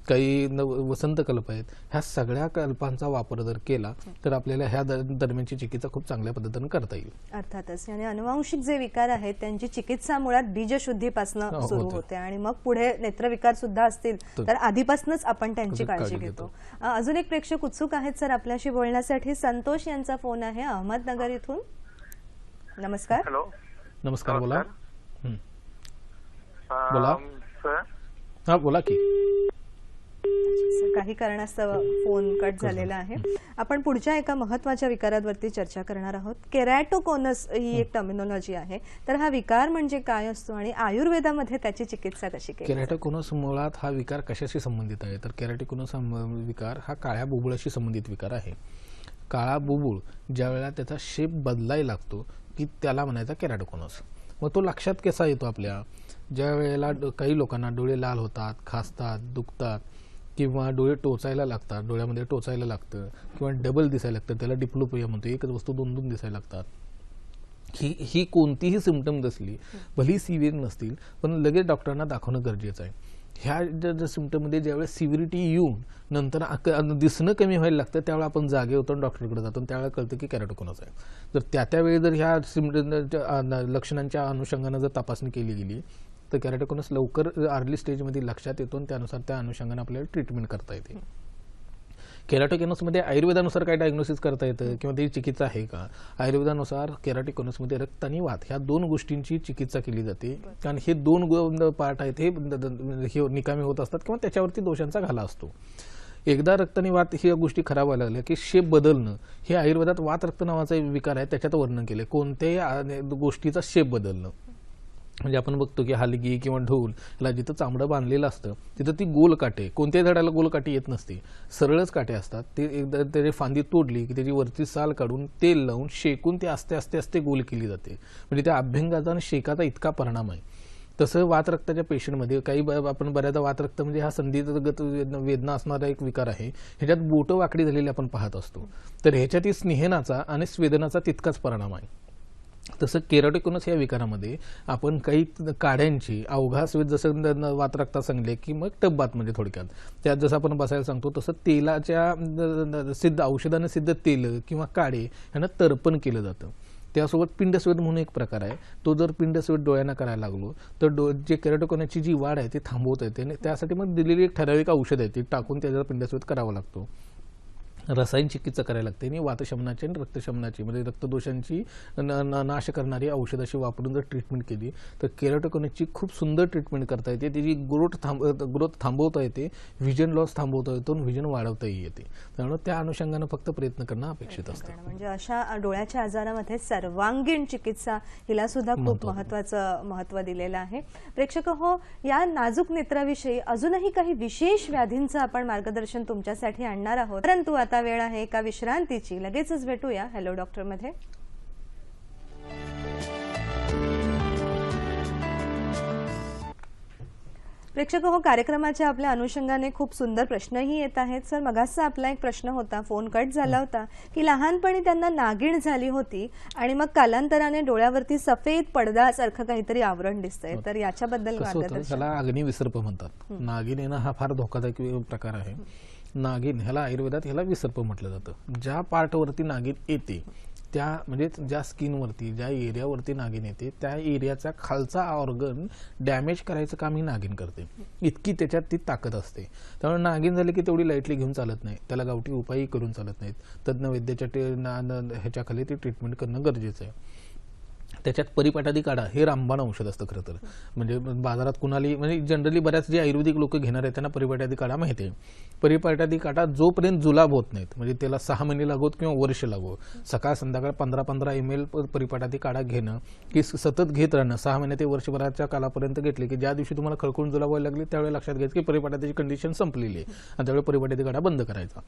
काही वसंत कल्प आहेत. ह्या सगळ्या कल्पांचा वापर जर केला तर आपल्याला ह्या दरम्यानची चिकित्सा खूप चांगल्या पद्धतीने करता येईल. अर्थातच. आणि अनुवांशिक जे विकार आहेत त्यांची चिकित्सा मुळात बीजशुद्धीपासून सुरू होते, आणि मग पुढे नेत्रविकार सुद्धा असतील तर आधीपासूनच आपण त्यांची काळजी घेतो. अजून एक प्रेक्षक उत्सुक आहेत सर आपल्याशी बोलण्यासाठी. संतोष यांचा फोन आहे अहमदनगर इथून. नमस्कार. हॅलो. नमस्कार, बोला. बोला सर. हा, बोला की. काही कारणास्तव फोन कट झालेला आहे. आपण पुढच्या एका महत्त्वाच्या विकारावरती चर्चा करणार आहोत. केरॅटोकोनस ही एक टर्मिनॉलॉजी आहे. तर हा विकार म्हणजे काय असतो आणि आयुर्वेदामध्ये त्याची चिकित्सा कशी केली? केरॅटोकोनस मुळात हा विकार कशाशी संबंधित आहे तर केरॅटोकोनस विकार हा काळ्या बुबुळाशी संबंधित विकार आहे. काळा बुबुळ ज्या वेळेला त्याचा शेप बदलायला लागतो की त्याला म्हणायचा केरॅटोकोनस. मग तो लक्षात कसा येतो आपल्या? ज्या वेळेला काही लोकांना डोळे लाल होतात, खासतात, दुखतात किंवा डोळे टोचायला लागतात, डोळ्यामध्ये टोचायला लागतं किंवा डबल दिसायला लागतं, त्याला डिप्लोपिया म्हणतो, एकच वस्तू 2 दिसायला लागतात. ही कोणतीही सिम्पटम असली, भली सिव्हिअर नसतील, पण लगेच डॉक्टरांना दाखवणं गरजेचं आहे. ह्या सिम्पटममध्ये ज्यावेळेस सिव्हिरिटी येऊन नंतर दिसणं कमी व्हायला लागतं त्यावेळेला आपण जागे होतो, डॉक्टरकडे जातो, त्यावेळेला कळतं की केरॅटोकोनस आहे. तर त्यावेळी जर ह्या लक्षणांच्या अनुषंगानं जर तपासणी केली गेली तर केरॅटोकोनस लवकर अर्ली स्टेजमध्ये लक्षात येतो आणि त्यानुसार त्या अनुषंगाने आपल्याला ट्रीटमेंट करता येते. केरॅटोकोनसमध्ये आयुर्वेदानुसार काय डायग्नोसिस करता येतं किंवा त्याची चिकित्सा आहे का? आयुर्वेदानुसार केरॅटोकोनसमध्ये रक्त आणि वात ह्या 2 गोष्टींची चिकित्सा केली जाते. कारण हे 2 पार्ट आहेत हे निकामी होत असतात किंवा त्याच्यावरती दोषांचा घाला असतो. एकदा रक्त आणि वात ह्या गोष्टी खराब व्हायला लागल्या की शेप बदलणं हे आयुर्वेदात वात रक्त नावाचा विकार आहे त्याच्यात वर्णन केलं. कोणत्याही गोष्टीचा शेप बदलणं म्हणजे आपण बघतो की हलगी किंवा ढोल याला जिथं चामडं बांधलेलं असतं तिथं ती गोल काटे, कोणत्याही झाडाला गोल काठी येत नसते, सरळच काटे असतात. ते एकदा त्याची फांदी तोडली की त्याची वरची साल काढून तेल लावून शेकून ते आस्ते आस्ते आस्ते गोल केली जाते. म्हणजे त्या अभ्यंगाचा आणि शेकाचा इतका परिणाम आहे. तसं वातरक्ताच्या पेशंटमध्ये आपण बऱ्याचदा वातरक्त म्हणजे हा संधिगत वेदना असणारा एक विकार आहे. ह्याच्यात बोटं वाकडी झालेली आपण पाहत असतो. तर ह्याच्यात स्नेहनाचा आणि स्वेदनाचा तितकाच परिणाम आहे. तसं केराटिकोनस या विकारामध्ये आपण काही काड्यांची अवघास जसं वातरक्तात सांगले की मग टब्बात म्हणजे थोडक्यात त्यात जसं आपण बसायला सांगतो तसं तेलाच्या सिद्ध औषधाने सिद्ध तेल किंवा काडे यांना तर्पण केलं जातं. त्यासोबत पिंडस्वेद म्हणून एक प्रकार आहे. तो जर पिंडस्वेद डोळ्यांना करायला लागलो तर जे केराटिकोनसची जी वाढ आहे ती थांबवता येते आणि त्यासाठी मग दिलेली एक ठराविक औषध आहे ती टाकून त्याचा पिंडस्वेद करावा लागतो. रसायन चिकित्सा करायला लागते आणि वातशमनाची आणि रक्तशमनाची म्हणजे रक्तदोषांची नाश करणारी औषध अशी वापरून जर ट्रीटमेंट केली तर केराटिकोनसची खूप सुंदर ट्रीटमेंट करता येते. त्याची ग्रोथ थांबवता येते, व्हिजन लॉस थांबवता येतो आणि व्हिजन वाढवताही येते. त्यामुळे त्या अनुषंगानं फक्त प्रयत्न करणं अपेक्षित असतं. म्हणजे अशा डोळ्याच्या आजारामध्ये सर्वांगीण चिकित्सा हिला सुद्धा खूप महत्त्व दिलेलं आहे. प्रेक्षक हो, या नाजूक नेत्राविषयी अजूनही काही विशेष व्याधींचं आपण मार्गदर्शन तुमच्यासाठी आणणार आहोत, परंतु आता वेळ आहे एका विश्रांतीची. लगेचच भेटूया हॅलो डॉक्टर मध्ये. प्रेक्षक हो, कार्यक्रमाच्या आपल्या अनुषंगाने खूप सुंदर प्रश्नही येत आहेत. सर, मगाचा आपला एक प्रश्न होता, फोन कट झाला होता, की लहानपणी त्यांना नागिण झाली होती आणि मग कालांतराने डोळ्यावरती सफेद पडदासारखं काहीतरी आवरण दिसतंय, तर याच्याबद्दल मार्गदर्शन. त्याला अग्निविसर्प म्हणतात. नागिन येणं हा फार धोकादायक प्रकार आहे. नागिन ह्याला आयुर्वेदात ह्याला विसर्प म्हटलं जातं. ज्या पार्टवरती नागिन येते त्या म्हणजे ज्या स्किनवरती ज्या एरियावरती नागिन येते त्या एरियाचा खालचा ऑर्गन डॅमेज करायचं काम ही नागिन करते. इतकी त्याच्यात ती ताकद असते. त्यामुळे नागिन झाली की तेवढी लाईटली घेऊन चालत नाही, त्याला गावठी उपायही करून चालत नाहीत. तज्ज्ञ वैद्याच्या ह्याच्याखाली ती ट्रीटमेंट करणं गरजेचं आहे. त्याच्यात परिपाटादी काढा हे रामबाण औषध असतं खरं तर. म्हणजे बाजारात कुणाली म्हणजे जनरली बऱ्याच जे आयुर्वेदिक लोक घेणार आहेत त्यांना परिपाटादी काढा माहिती आहे. परिपाटादी काढा जोपर्यंत जुलाब होत नाहीत, म्हणजे त्याला 6 महिने लागोत किंवा वर्ष लागो, सकाळ संध्याकाळ 15-15 ml परिपाटादी काढा घेणं की सतत घेत राहणं 6 महिने ते वर्षभराच्या कालापर्यंत घेतले की ज्या दिवशी तुम्हाला खळखळून जुलाब व्हायला लागली त्यावेळी लक्षात घ्यायचं की परिपाटाची कंडिशन संपलेली आहे आणि त्यावेळी परिपाटादी काढा बंद करायचा.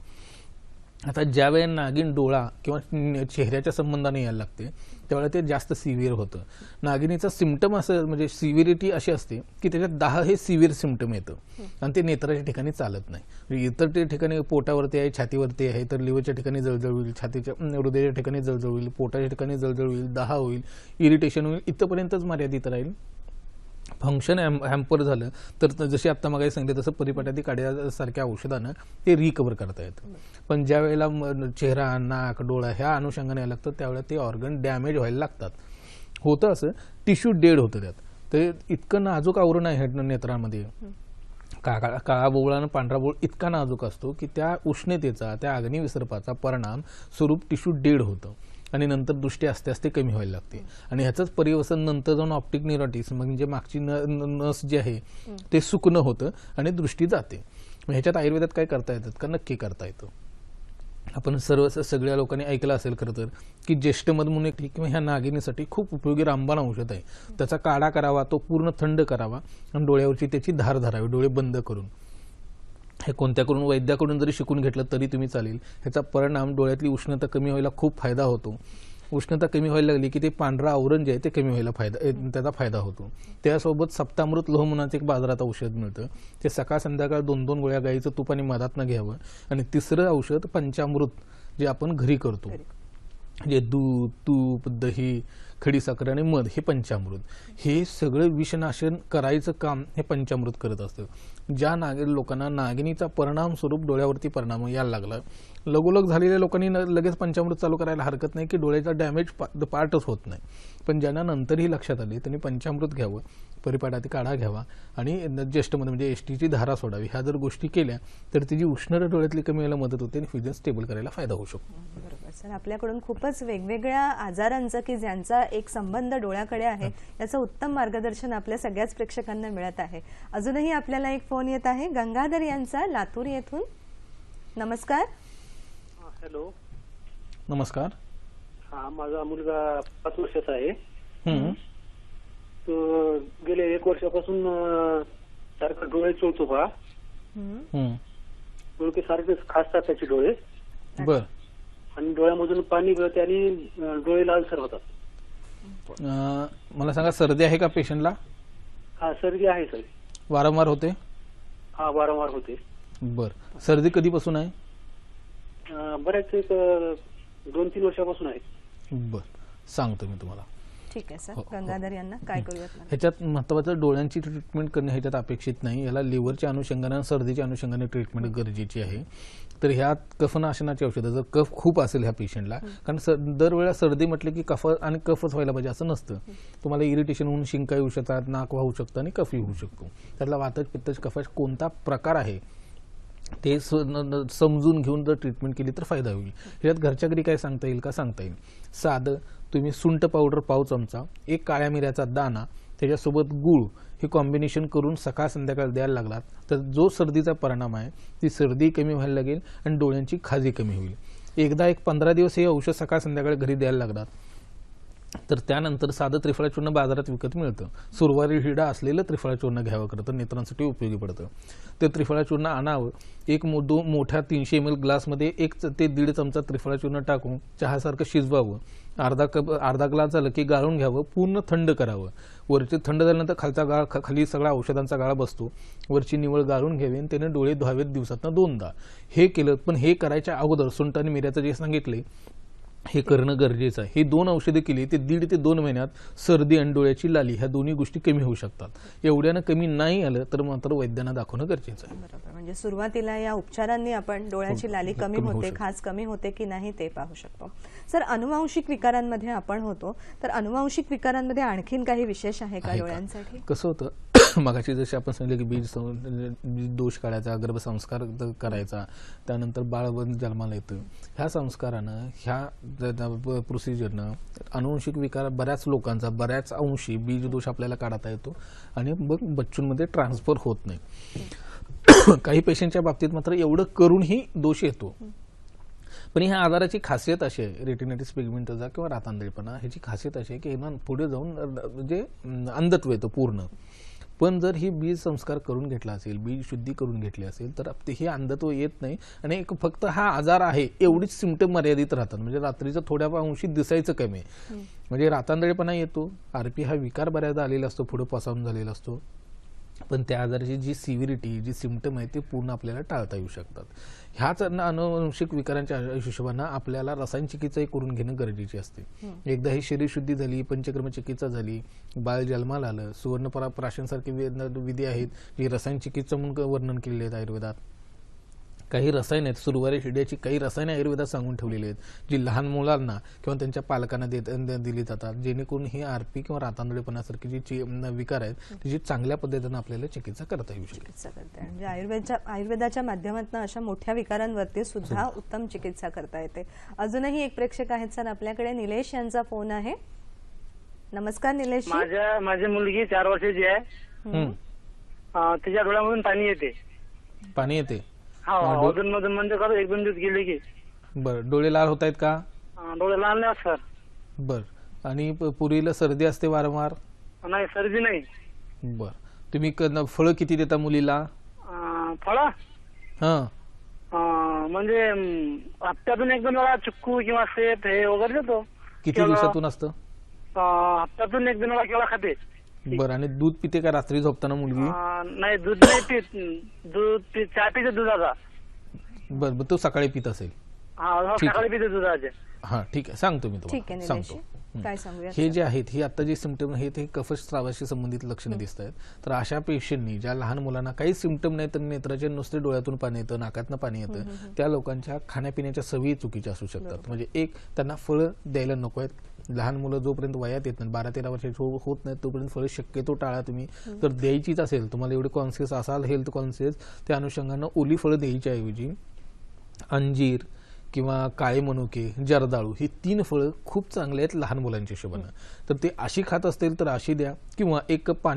आता ज्यावेळेला नागिन डोळा किंवा चेहऱ्याच्या संबंधाने यायला लागते त्यावेळेला ते जास्त सिव्हिअर होतं. नागिनीचा सिम्पटम असं म्हणजे सिव्हिरिटी अशी असते की त्याच्यात 10 हे सिव्हिअर सिम्पटम येतं आणि ते नेत्राच्या ठिकाणी चालत नाही. म्हणजे इतर ते ठिकाणी पोटावरती आहे, छातीवरती आहे, तर लिव्हरच्या ठिकाणी जळजळ होईल, छातीच्या हृदयाच्या ठिकाणी जळजळ होईल, पोटाच्या ठिकाणी जळजळ होईल, दाह होईल, इरिटेशन होईल, इथपर्यंतच मर्यादित राहील. फंक्शन हॅम्पर झालं तर जशी आता मग सांगितलं तसं परिपाटादी काढ्यासारख्या औषधानं ते रिकवर करता येतं. पण ज्या वेळेला चेहरा, नाक, डोळा ह्या अनुषंगाने यायला लागतं त्यावेळेला ते ऑर्गन डॅमेज व्हायला लागतात. होतं असं टिश्यू डेड होतं त्यात. तर इतकं नाजूक आवरण आहे नेत्रामध्ये, काळा बोळा आणि पांढरा बोळ इतका नाजूक असतो की त्या उष्णतेचा त्या अग्निविसर्पाचा परिणाम स्वरूप टिश्यू डेड होतं आणि नंतर दृष्टी आस्ते आस्ते कमी व्हायला लागते. आणि ह्याचंच परिवसन नंतर जाऊन ऑप्टिक न्यूरोटिस म्हणजे मागची नस जी आहे ते सुकणं होतं आणि दृष्टी जाते. ह्याच्यात आयुर्वेदात काय करता येतात का? नक्की करता येतं. आपण सगळ्या लोकांनी ऐकलं असेल खरं तर की ज्येष्ठमध म्हणून एक किंवा ह्या नागिनीसाठी खूप उपयोगी रामबाण औषध आहे. त्याचा काढा करावा, तो पूर्ण थंड करावा आणि डोळ्यावरची त्याची धार धरावी डोळे बंद करून. हे कोणत्याकडून वैद्याकडून जरी शिकून घेतलं तरी तुम्ही चालेल. ह्याचा परिणाम डोळ्यातली उष्णता कमी व्हायला खूप फायदा होतो. उष्णता कमी व्हायला लागली की ते पांढरा आवरण जे आहे ते कमी व्हायला त्याचा फायदा होतो. त्यासोबत सप्तामृत लोह म्हणून एक बाजारात औषध मिळतं. ते सकाळ संध्याकाळ 2-2 गोळ्या गाईचं तूप आणि मधातनं घ्यावं. आणि तिसरं औषध पंचामृत जे आपण घरी करतो, म्हणजे दूध, तूप, दही, खडीसाखर आणि मध हे पंचामृत. हे सगळं विषनाशन करायचं काम हे पंचामृत करत असतं. ज्या लोकांना नागिनीचा परिणाम स्वरूप डोळ्यावरती परिणाम यायला लागला, लगोलग झालेल्या लोकांनी लगेच पंचामृत चालू करायला हरकत नाही की डोळ्याचा डॅमेज पार्टच होत नाही. पण ज्यांना नंतरही लक्षात आली त्यांनी पंचामृत घ्यावं, परिपाटादी काढा घ्यावा आणि ज्येष्ठमध्ये म्हणजे एसटीची धारा सोडावी. ह्या जर गोष्टी केल्या तर तिची उष्णता डोळ्यातली कमी व्हायला मदत होते आणि व्हिजन स्टेबल करायला फायदा होऊ शकतो. बरोबर सर, आपल्याकडून खूपच वेगवेगळ्या आजारांचा की ज्यांचा एक संबंध डोळ्याकडे आहे याचं उत्तम मार्गदर्शन आपल्या सगळ्याच प्रेक्षकांना मिळत आहे. अजूनही आपल्याला एक फोन येत आहे गंगाधर यांचा लातूर येथून. नमस्कार. हॅलो. नमस्कार. हा, माझा मुलगा 5 वर्षाचा आहे. गेले 1 वर्षापासून सारखं डोळे चोळतो पहा. हम्म. डोळे सारखे खासतात त्याचे डोळे बर. आणि डोळ्यामधून पाणी गळते आणि डोळे लालसर होतात. मला सांगा, सर्दी आहे का पेशंटला? हा, सर्दी आहे सर. वारंवार होते? हा, वारंवार होते. बर. सर्दी कधीपासून आहे? बऱ्याच एक 2-3 वर्षापासून आहे. बर, सांगतो मी तुम्हाला. ठीक आहे सर. हो, गंगाधर यांना काय करूयात मला? ह्याच्यात महत्वाचं डोळ्यांची ट्रीटमेंट करणे ह्याच्यात अपेक्षित नाही. याला लिव्हरच्या अनुषंगाने आणि सर्दीच्या अनुषंगाने ट्रीटमेंट गरजेची आहे. तर ह्यात कफनाशनाची औषधं, जर कफ खूप असेल ह्या पेशंटला, कारण दरवेळेला सर्दी म्हटलं की कफ आणि कफच व्हायला पाहिजे असं नसतं. तुम्हाला इरिटेशन होऊन शिंका येऊ शकतात, नाक वाहू शकतं आणि कफही होऊ शकतो. त्यातला वातज पित्तज कफाच कोणता प्रकार आहे ते समजून घेऊन जर ट्रीटमेंट केली तर फायदा होईल. ह्याच्यात घरच्या घरी काय सांगता येईल का? सांगता येईल. साधं तुम्ही सुंठ पावडर पाव चमचा, 1 काळ्या मिऱ्याचा दाणा, त्याच्यासोबत गूळ हे कॉम्बिनेशन करून सकाळ संध्याकाळ द्यायला लागलात तर जो सर्दीचा परिणाम आहे ती सर्दी कमी व्हायला लागेल आणि डोळ्यांची खाजी कमी होईल. एकदा 15 दिवस हे औषध सकाळ संध्याकाळ घरी द्यायला लागतात तर त्यानंतर साधं त्रिफळा चूर्ण बाजारात विकत मिळतं. सुरवारी हिडा असलेलं त्रिफळा चूर्ण घ्यावं करतं, नेत्रांसाठी उपयोगी पडतं. ते त्रिफळा चूर्ण आणावं, एक मोठ्या 300 ml ग्लासमध्ये 1 ते 1.5 चमचा त्रिफळा चूर्ण टाकून चहासारखं शिजवावं. अर्धा ग्लास झालं की गाळून घ्यावं, पूर्ण थंड करावं. वरची थंड झाल्यानंतर खालचा गाळ, खाली सगळा औषधांचा गाळा बसतो, वरची निवळ गाळून घ्यावी आणि त्याने डोळे धुवावेत दिवसातनं 2दा. हे केलं, पण हे करायच्या अगोदर सुंठ आणि मिऱ्याचं जे सांगितले हे करणं गरजेचं आहे. ही 2 औषधे केली ते 1.5 ते 2 महिन्यात सर्दी आणि डोळ्याची लाली ह्या दोन्ही गोष्टी कमी होऊ शकतात. एवढ्यानं कमी नाही आलं तर मात्र वैद्यांना दाखवणं गरजेचं आहे. बरोबर. म्हणजे सुरुवातीला या उपचारांनी आपण डोळ्याची लाली कमी कमी होऊ होते, शकते. खास कमी होते की नाही ते पाहू शकतो. सर, अनुवांशिक विकारांमध्ये आपण होतो, तर अनुवांशिक विकारांमध्ये आणखीन काही विशेष आहे का आहे का? डोळ्यांसाठी? कसं होतं, मगाशी जसे आपण सांगितलं की बीज दोष काढायचा, गर्भसंस्कार करायचा, त्यानंतर बाळ जन्माला येतं. ह्या संस्कारानं, ह्या प्रोसिजरनं अनुवंशिक विकार बऱ्याच लोकांचा, बऱ्याच अंशी बीज दोष आपल्याला काढता येतो आणि मग बच्चूंमध्ये ट्रान्सफर होत नाही. काही पेशंटच्या बाबतीत मात्र एवढं करूनही दोष येतो. पण ह्या आजाराची खासियत अशी आहे, रेटिनायटिस पिगमेंटोसा किंवा रातांधळेपणा, ह्याची खासियत अशी आहे की ह्यांना पुढे जाऊन म्हणजे अंधत्व येतं पूर्ण. पण जर ही बीज संस्कार करून घेतला असेल, बीज शुद्धी करून घेतली असेल तर हे अंधत्व येत नाही आणि फक्त हा आजार आहे एवढीच सिम्पटम मर्यादित राहतात. म्हणजे रात्रीचं थोड्या अंशी दिसायचं कमी, म्हणजे रातांधळेपणा येतो, आरपी हा विकार बऱ्याचदा आलेला असतो, पुढे पसारून झालेला असतो, पण त्या आजाराची जी सिव्हिरिटी, जी सिम्पटम आहे ते पूर्ण आपल्याला टाळता येऊ शकतात. ह्याच अनुवंशिक विकारांच्या हिशोबानं आपल्याला रसायन चिकित्साही करून घेणं गरजेची असते. एकदा ही शरीरशुद्धी झाली, पंचकर्म चिकित्सा झाली, बाळ जन्माला आलं, सुवर्णपरा प्राशनसारखे विधी आहेत जी रसायन चिकित्सा म्हणून वर्णन केलेले आहेत आयुर्वेदात. काही रसायन आहेत, सुरुवारी हिड्याची काही रसायनं आयुर्वेदात सांगून ठेवलेली आहेत जी लहान मुलांना किंवा त्यांच्या पालकांना दिली जातात, जेणेकरून ही आरपी किंवा रातांधळेपणासारखी जी विकार आहेत त्याची चांगल्या पद्धतीनं आपल्याला चिकित्सा करता येऊ शकते. चिकित्सा करता येते. म्हणजे आयुर्वेदाच्या माध्यमातून अशा मोठ्या विकारांवरती सुद्धा उत्तम चिकित्सा करता येते. अजूनही एक प्रेक्षक आहेत सर आपल्याकडे, निलेश यांचा फोन आहे. नमस्कार निलेश. माझी मुलगी 4 वर्षाची आहे. तिच्या डोळ्यामधून पाणी येते. पाणी येते? अधून मधून म्हणजे कसं 1-2 दिवस गेले की. बरं. डोळे लाल होत आहेत का? डोळे लाल नाही सर. बर. आणि पुरीला सर्दी असते वारंवार? नाही, सर्दी नाही. बर. तुम्ही फळं किती देता मुलीला? फळं हा, म्हणजे हप्त्यातून 1-2 वेळा चिक्कू किंवा सेब हे वगैरे देतो. किती दिवसातून असतं? हप्त्यातून 1-2 वेळा केळं खाते. बरं. आणि दूध पिते का रात्री झोपताना मुलगी? नाही, दूध नाही पीत. दूध चहा पिते दुधाचा. बरं, तो सकाळी पित असेल. सकाळी पिते दुधाचे. हा, ठीक आहे, सांगतो मी ठीक आहे तुम्हाला. निलेश, सांगतो. काय सांगूया? हे जे आहेत, ही आता जे सिम्पटम आहेत हे कफस्रावाशी संबंधित लक्षणं दिसत आहेत. तर अशा पेशंटनी, ज्या लहान मुलांना काही सिम्पटम नाही तर नेत्राचे नुसते डोळ्यातून पाणी येतं, नाकातनं पाणी येतं, त्या लोकांच्या खाण्यापिण्याच्या सवयी चुकीच्या असू शकतात. म्हणजे एक, त्यांना फळं द्यायला नको आहेत. लहान मुलं जोपर्यंत वयात येत नाही, 12-13 वर्षाची होत नाही तोपर्यंत फळं शक्यतो टाळा तुम्ही. तर द्यायचीच असेल, तुम्हाला एवढे कॉन्शियस असाल, हेल्थ कॉन्शियस, त्या अनुषंगानं ओली फळं द्यायच्या ऐवजी अंजीर किंवा काळे मनुके, जर्दाळू ही 3 फळं खूप चांगले आहेत लहान मुलांच्या हिशोबानं. तर ते अशी खात असतील तर अशी द्या, किंवा एक कप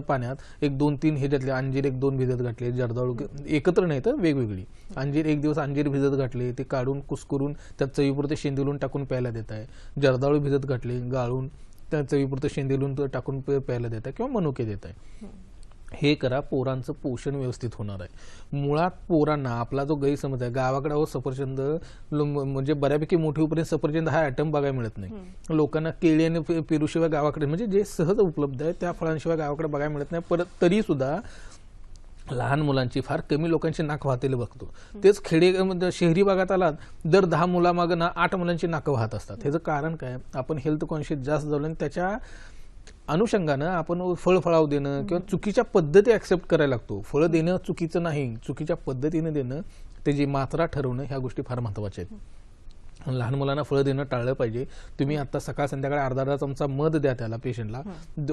पाण्यात 1-2-3 ह्याच्यातले अंजीर 1-2 भिजत घातले, जर्दाळू एकत्र नाही तर वेगवेगळी. अंजीर 1 दिवस अंजीर भिजत घातले, ते काढून कुस्करून त्यात चवीपुरते शेंदूरून टाकून प्यायला देत आहे. जर्दाळू भिजत घातले, गाळून त्या चवीपुरतं शेंदेलून टाकून प्यायला देताय किंवा मनुके देताय. हे करा, पोरांचं पोषण व्यवस्थित होणार आहे. मुळात पोरांना आपला जो गैरसमज आहे, गावाकडे सफरचंद म्हणजे बऱ्यापैकी मोठी होईपर्यंत सफरचंद हा आयटम बघायला मिळत नाही. लोकांना केळी आणि पेरूशिवाय गावाकडे म्हणजे जे सहज उपलब्ध आहे त्या फळांशिवाय गावाकडे बघायला मिळत नाही. परत तरी सुद्धा लहान मुलांची फार कमी लोकांची नाक वाहतेले बघतो. तेच शहरी भागात आलात दर 10 मुलामागं ना 8 मुलांची नाकं वाहत असतात. ह्याचं कारण काय? आपण हेल्थ कॉन्शियस जास्त झालो आणि त्याच्या अनुषंगानं आपण फळाव देणं किंवा चुकीच्या पद्धती ऍक्सेप्ट करायला लागतो. फळं देणं चुकीचं नाही, चुकीच्या पद्धतीने देणं, त्याची मात्रा ठरवणं, ह्या गोष्टी फार महत्वाच्या आहेत. लहान मुलांना फळं देणं टाळलं पाहिजे. तुम्ही आता सकाळ संध्याकाळी अर्धा चमचा मध द्या त्याला पेशंटला.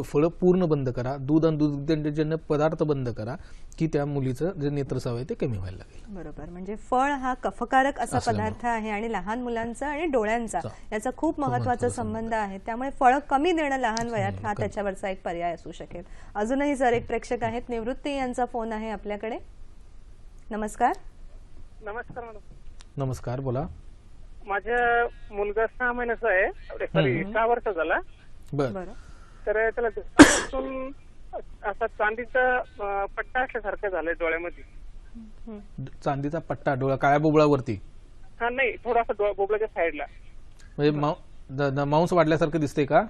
फळं पूर्ण बंद करा. दूध आणि दूधजन्य पदार्थ बंद करा की त्या मुलीचं जे नेत्रस्राव आहे ते कमी व्हायला लागेल. बरोबर. म्हणजे फळ हा कफकारक असा पदार्थ आहे आणि लहान मुलांचा आणि डोळ्यांचा याचा खूप महत्त्वाचा संबंध आहे. त्यामुळे फळं कमी देणं लहान वयात हा त्याच्यावरचा एक पर्याय असू शकेल. अजूनही सर एक प्रेक्षक आहेत, निवृत्ती यांचा फोन आहे आपल्याकडे. नमस्कार. नमस्कार मॅडम. नमस्कार, बोला. माझा मुलगा 6 महिन्याचा आहे, सॉरी 6 वर्ष झाला. बरं. तर त्याला दिवसापासून असा चांदीचा पट्टा असल्यासारखं झालंय डोळ्यामध्ये. चांदीचा पट्टा डोळा काळ्या बोबळावरती? हा, नाही, थोडासा बोबळाच्या साईडला. म्हणजे मांस वाढल्यासारखं दिसतंय का?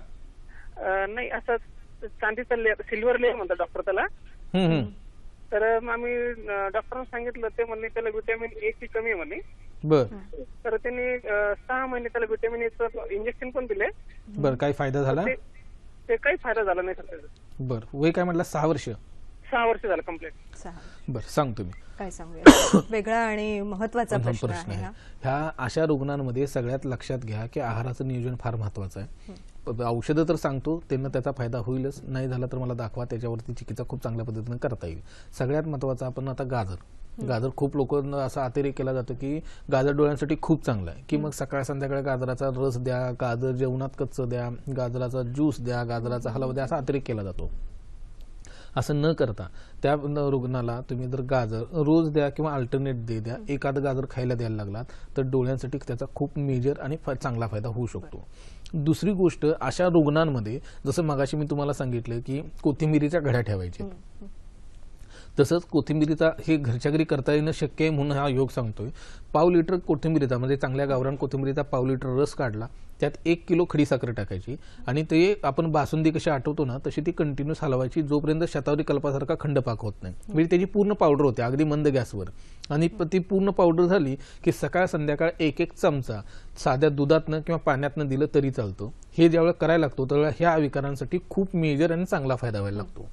नाही, असं चांदीचा सिल्वर लेअर म्हणतात डॉक्टर त्याला. तर आम्ही डॉक्टरांना सांगितलं, ते म्हणले त्याला व्हिटॅमिन ए ची कमी आहे म्हणे. बर. तर त्यांनी 6 महिने त्याला व्हिटॅमिन एचं इंजेक्शन पण दिले. बर, काही फायदा झाला? ते काही फायदा झाला नाही सर. बर. वय काय म्हटलं? 6 वर्ष? 6 वर्ष झालं कम्प्लीट. बर, सांगतो मी. काय सांगूया? वेगळा आणि महत्त्वाचा प्रश्न आहे. ह्या अशा रुग्णांमध्ये सगळ्यात लक्षात घ्या की आहाराचं नियोजन फार महत्वाचं आहे. औषधं तर सांगतो, त्यांना त्याचा फायदा होईलच, नाही झाला तर मला दाखवा, त्याच्यावरती चिकित्सा खूप चांगल्या पद्धतीने करता येईल. सगळ्यात महत्वाचं आपण आता गाजर खूप लोकांना असा अतिरेक केला जातो की गाजर डोळ्यांसाठी खूप चांगला आहे, की मग सकाळ संध्याकाळी गाजराचा रस द्या, गाजर जेवणात कच्चं द्या, गाजराचा ज्यूस द्या, गाजराचा हलवा द्या, असा अतिरेक केला जातो. असं न करता त्या रुग्णाला तुम्ही जर गाजर रोज द्या किंवा अल्टरनेट डे द्या, एखादं गाजर खायला द्यायला लागलात तर डोळ्यांसाठी त्याचा खूप मेजर आणि चांगला फायदा होऊ शकतो. दुसरी गोष्ट, अशा रुग्णांमध्ये जसं मगाशी मी तुम्हाला सांगितलं की कोथिंबिरीच्या घड्या ठेवायच्या, तसंच कोथिंबिरीचा हे घरच्या घरी करता येणं शक्य आहे म्हणून हा योग सांगतोय. पाव लिटर कोथिंबिरीचा म्हणजे चांगल्या गावरान कोथिंबिरीचा पाव लिटर रस काढला, त्यात 1 किलो खडी साखर टाकायची आणि ते आपण बासुंदी कशी आठवतो ना तशी ती कंटिन्यूस हलवायची जोपर्यंत शतावरी कल्पासारखा खंडपाक होत नाही, म्हणजे त्याची पूर्ण पावडर होते अगदी मंद गॅसवर. आणि ती पूर्ण पावडर झाली की सकाळ संध्याकाळ 1-1 चमचा साध्या दुधातनं किंवा पाण्यातनं दिलं तरी चालतं. हे ज्यावेळेला करायला लागतो त्यावेळेला ह्या विकारांसाठी खूप मेजर आणि चांगला फायदा व्हायला लागतो.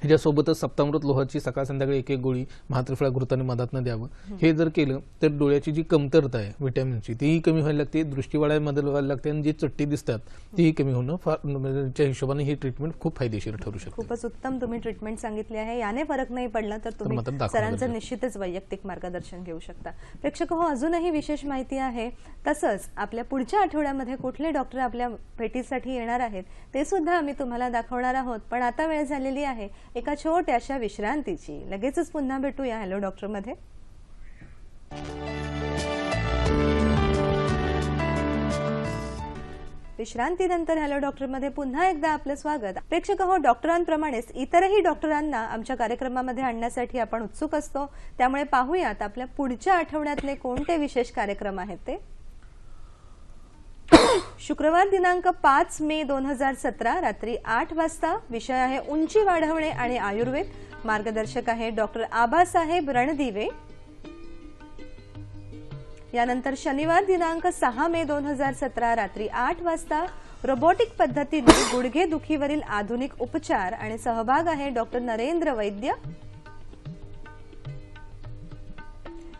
ह्याच्यासोबतच सप्तामृत लोहाची सकाळ संध्याकाळी 1-1 गोळी महात्रिफळा घृताने मधातनं द्यावं. हे जर केलं तर डोळ्याची जी कमतरता आहे व्हिटॅमिनची तीही कमी व्हायला लागते, दृष्टीवाढायमध्ये व्हायला लागते आणि जी चट्टी दिसतात तीही कमी होणं फार हिशोबाने ही ट्रीटमेंट खूप फायदेशीर ठरू शकते. खूपच उत्तम तुम्ही ट्रीटमेंट सांगितली आहे. याने फरक नाही पडला तर तुम्ही सरांचं निश्चितच वैयक्तिक मार्गदर्शन घेऊ शकता. प्रेक्षक हो, अजूनही विशेष माहिती आहे. तसंच आपल्या पुढच्या आठवड्यामध्ये कुठले डॉक्टर आपल्या भेटीसाठी येणार आहेत ते सुद्धा आम्ही तुम्हाला दाखवणार आहोत. पण आता वेळ झालेली आहे एका छोट्याशा विश्रांतीची. लगेचच पुन्हा भेटूया हॅलो डॉक्टर मध्ये. विश्रांतीनंतर हॅलो डॉक्टर मध्ये पुन्हा एकदा आपलं स्वागत. प्रेक्षक हो, डॉक्टरांप्रमाणेच इतरही डॉक्टरांना आमच्या कार्यक्रमामध्ये आणण्यासाठी आपण उत्सुक असतो. त्यामुळे पाहूयात आपल्या पुढच्या आठवड्यातले कोणते विशेष कार्यक्रम आहेत ते. शुक्रवार दिनांक 5 मे 2017 रात्री 8 वाजता. विषय आहे उंची वाढवणे आणि आयुर्वेद. मार्गदर्शक आहे डॉक्टर आबासाहेब रणदिवे. यानंतर शनिवार दिनांक 6 मे 2017 रात्री 8 वाजता रोबोटिक पद्धतीने गुडघे दुखीवरील आधुनिक उपचार आणि सहभाग आहे डॉक्टर नरेंद्र वैद्य.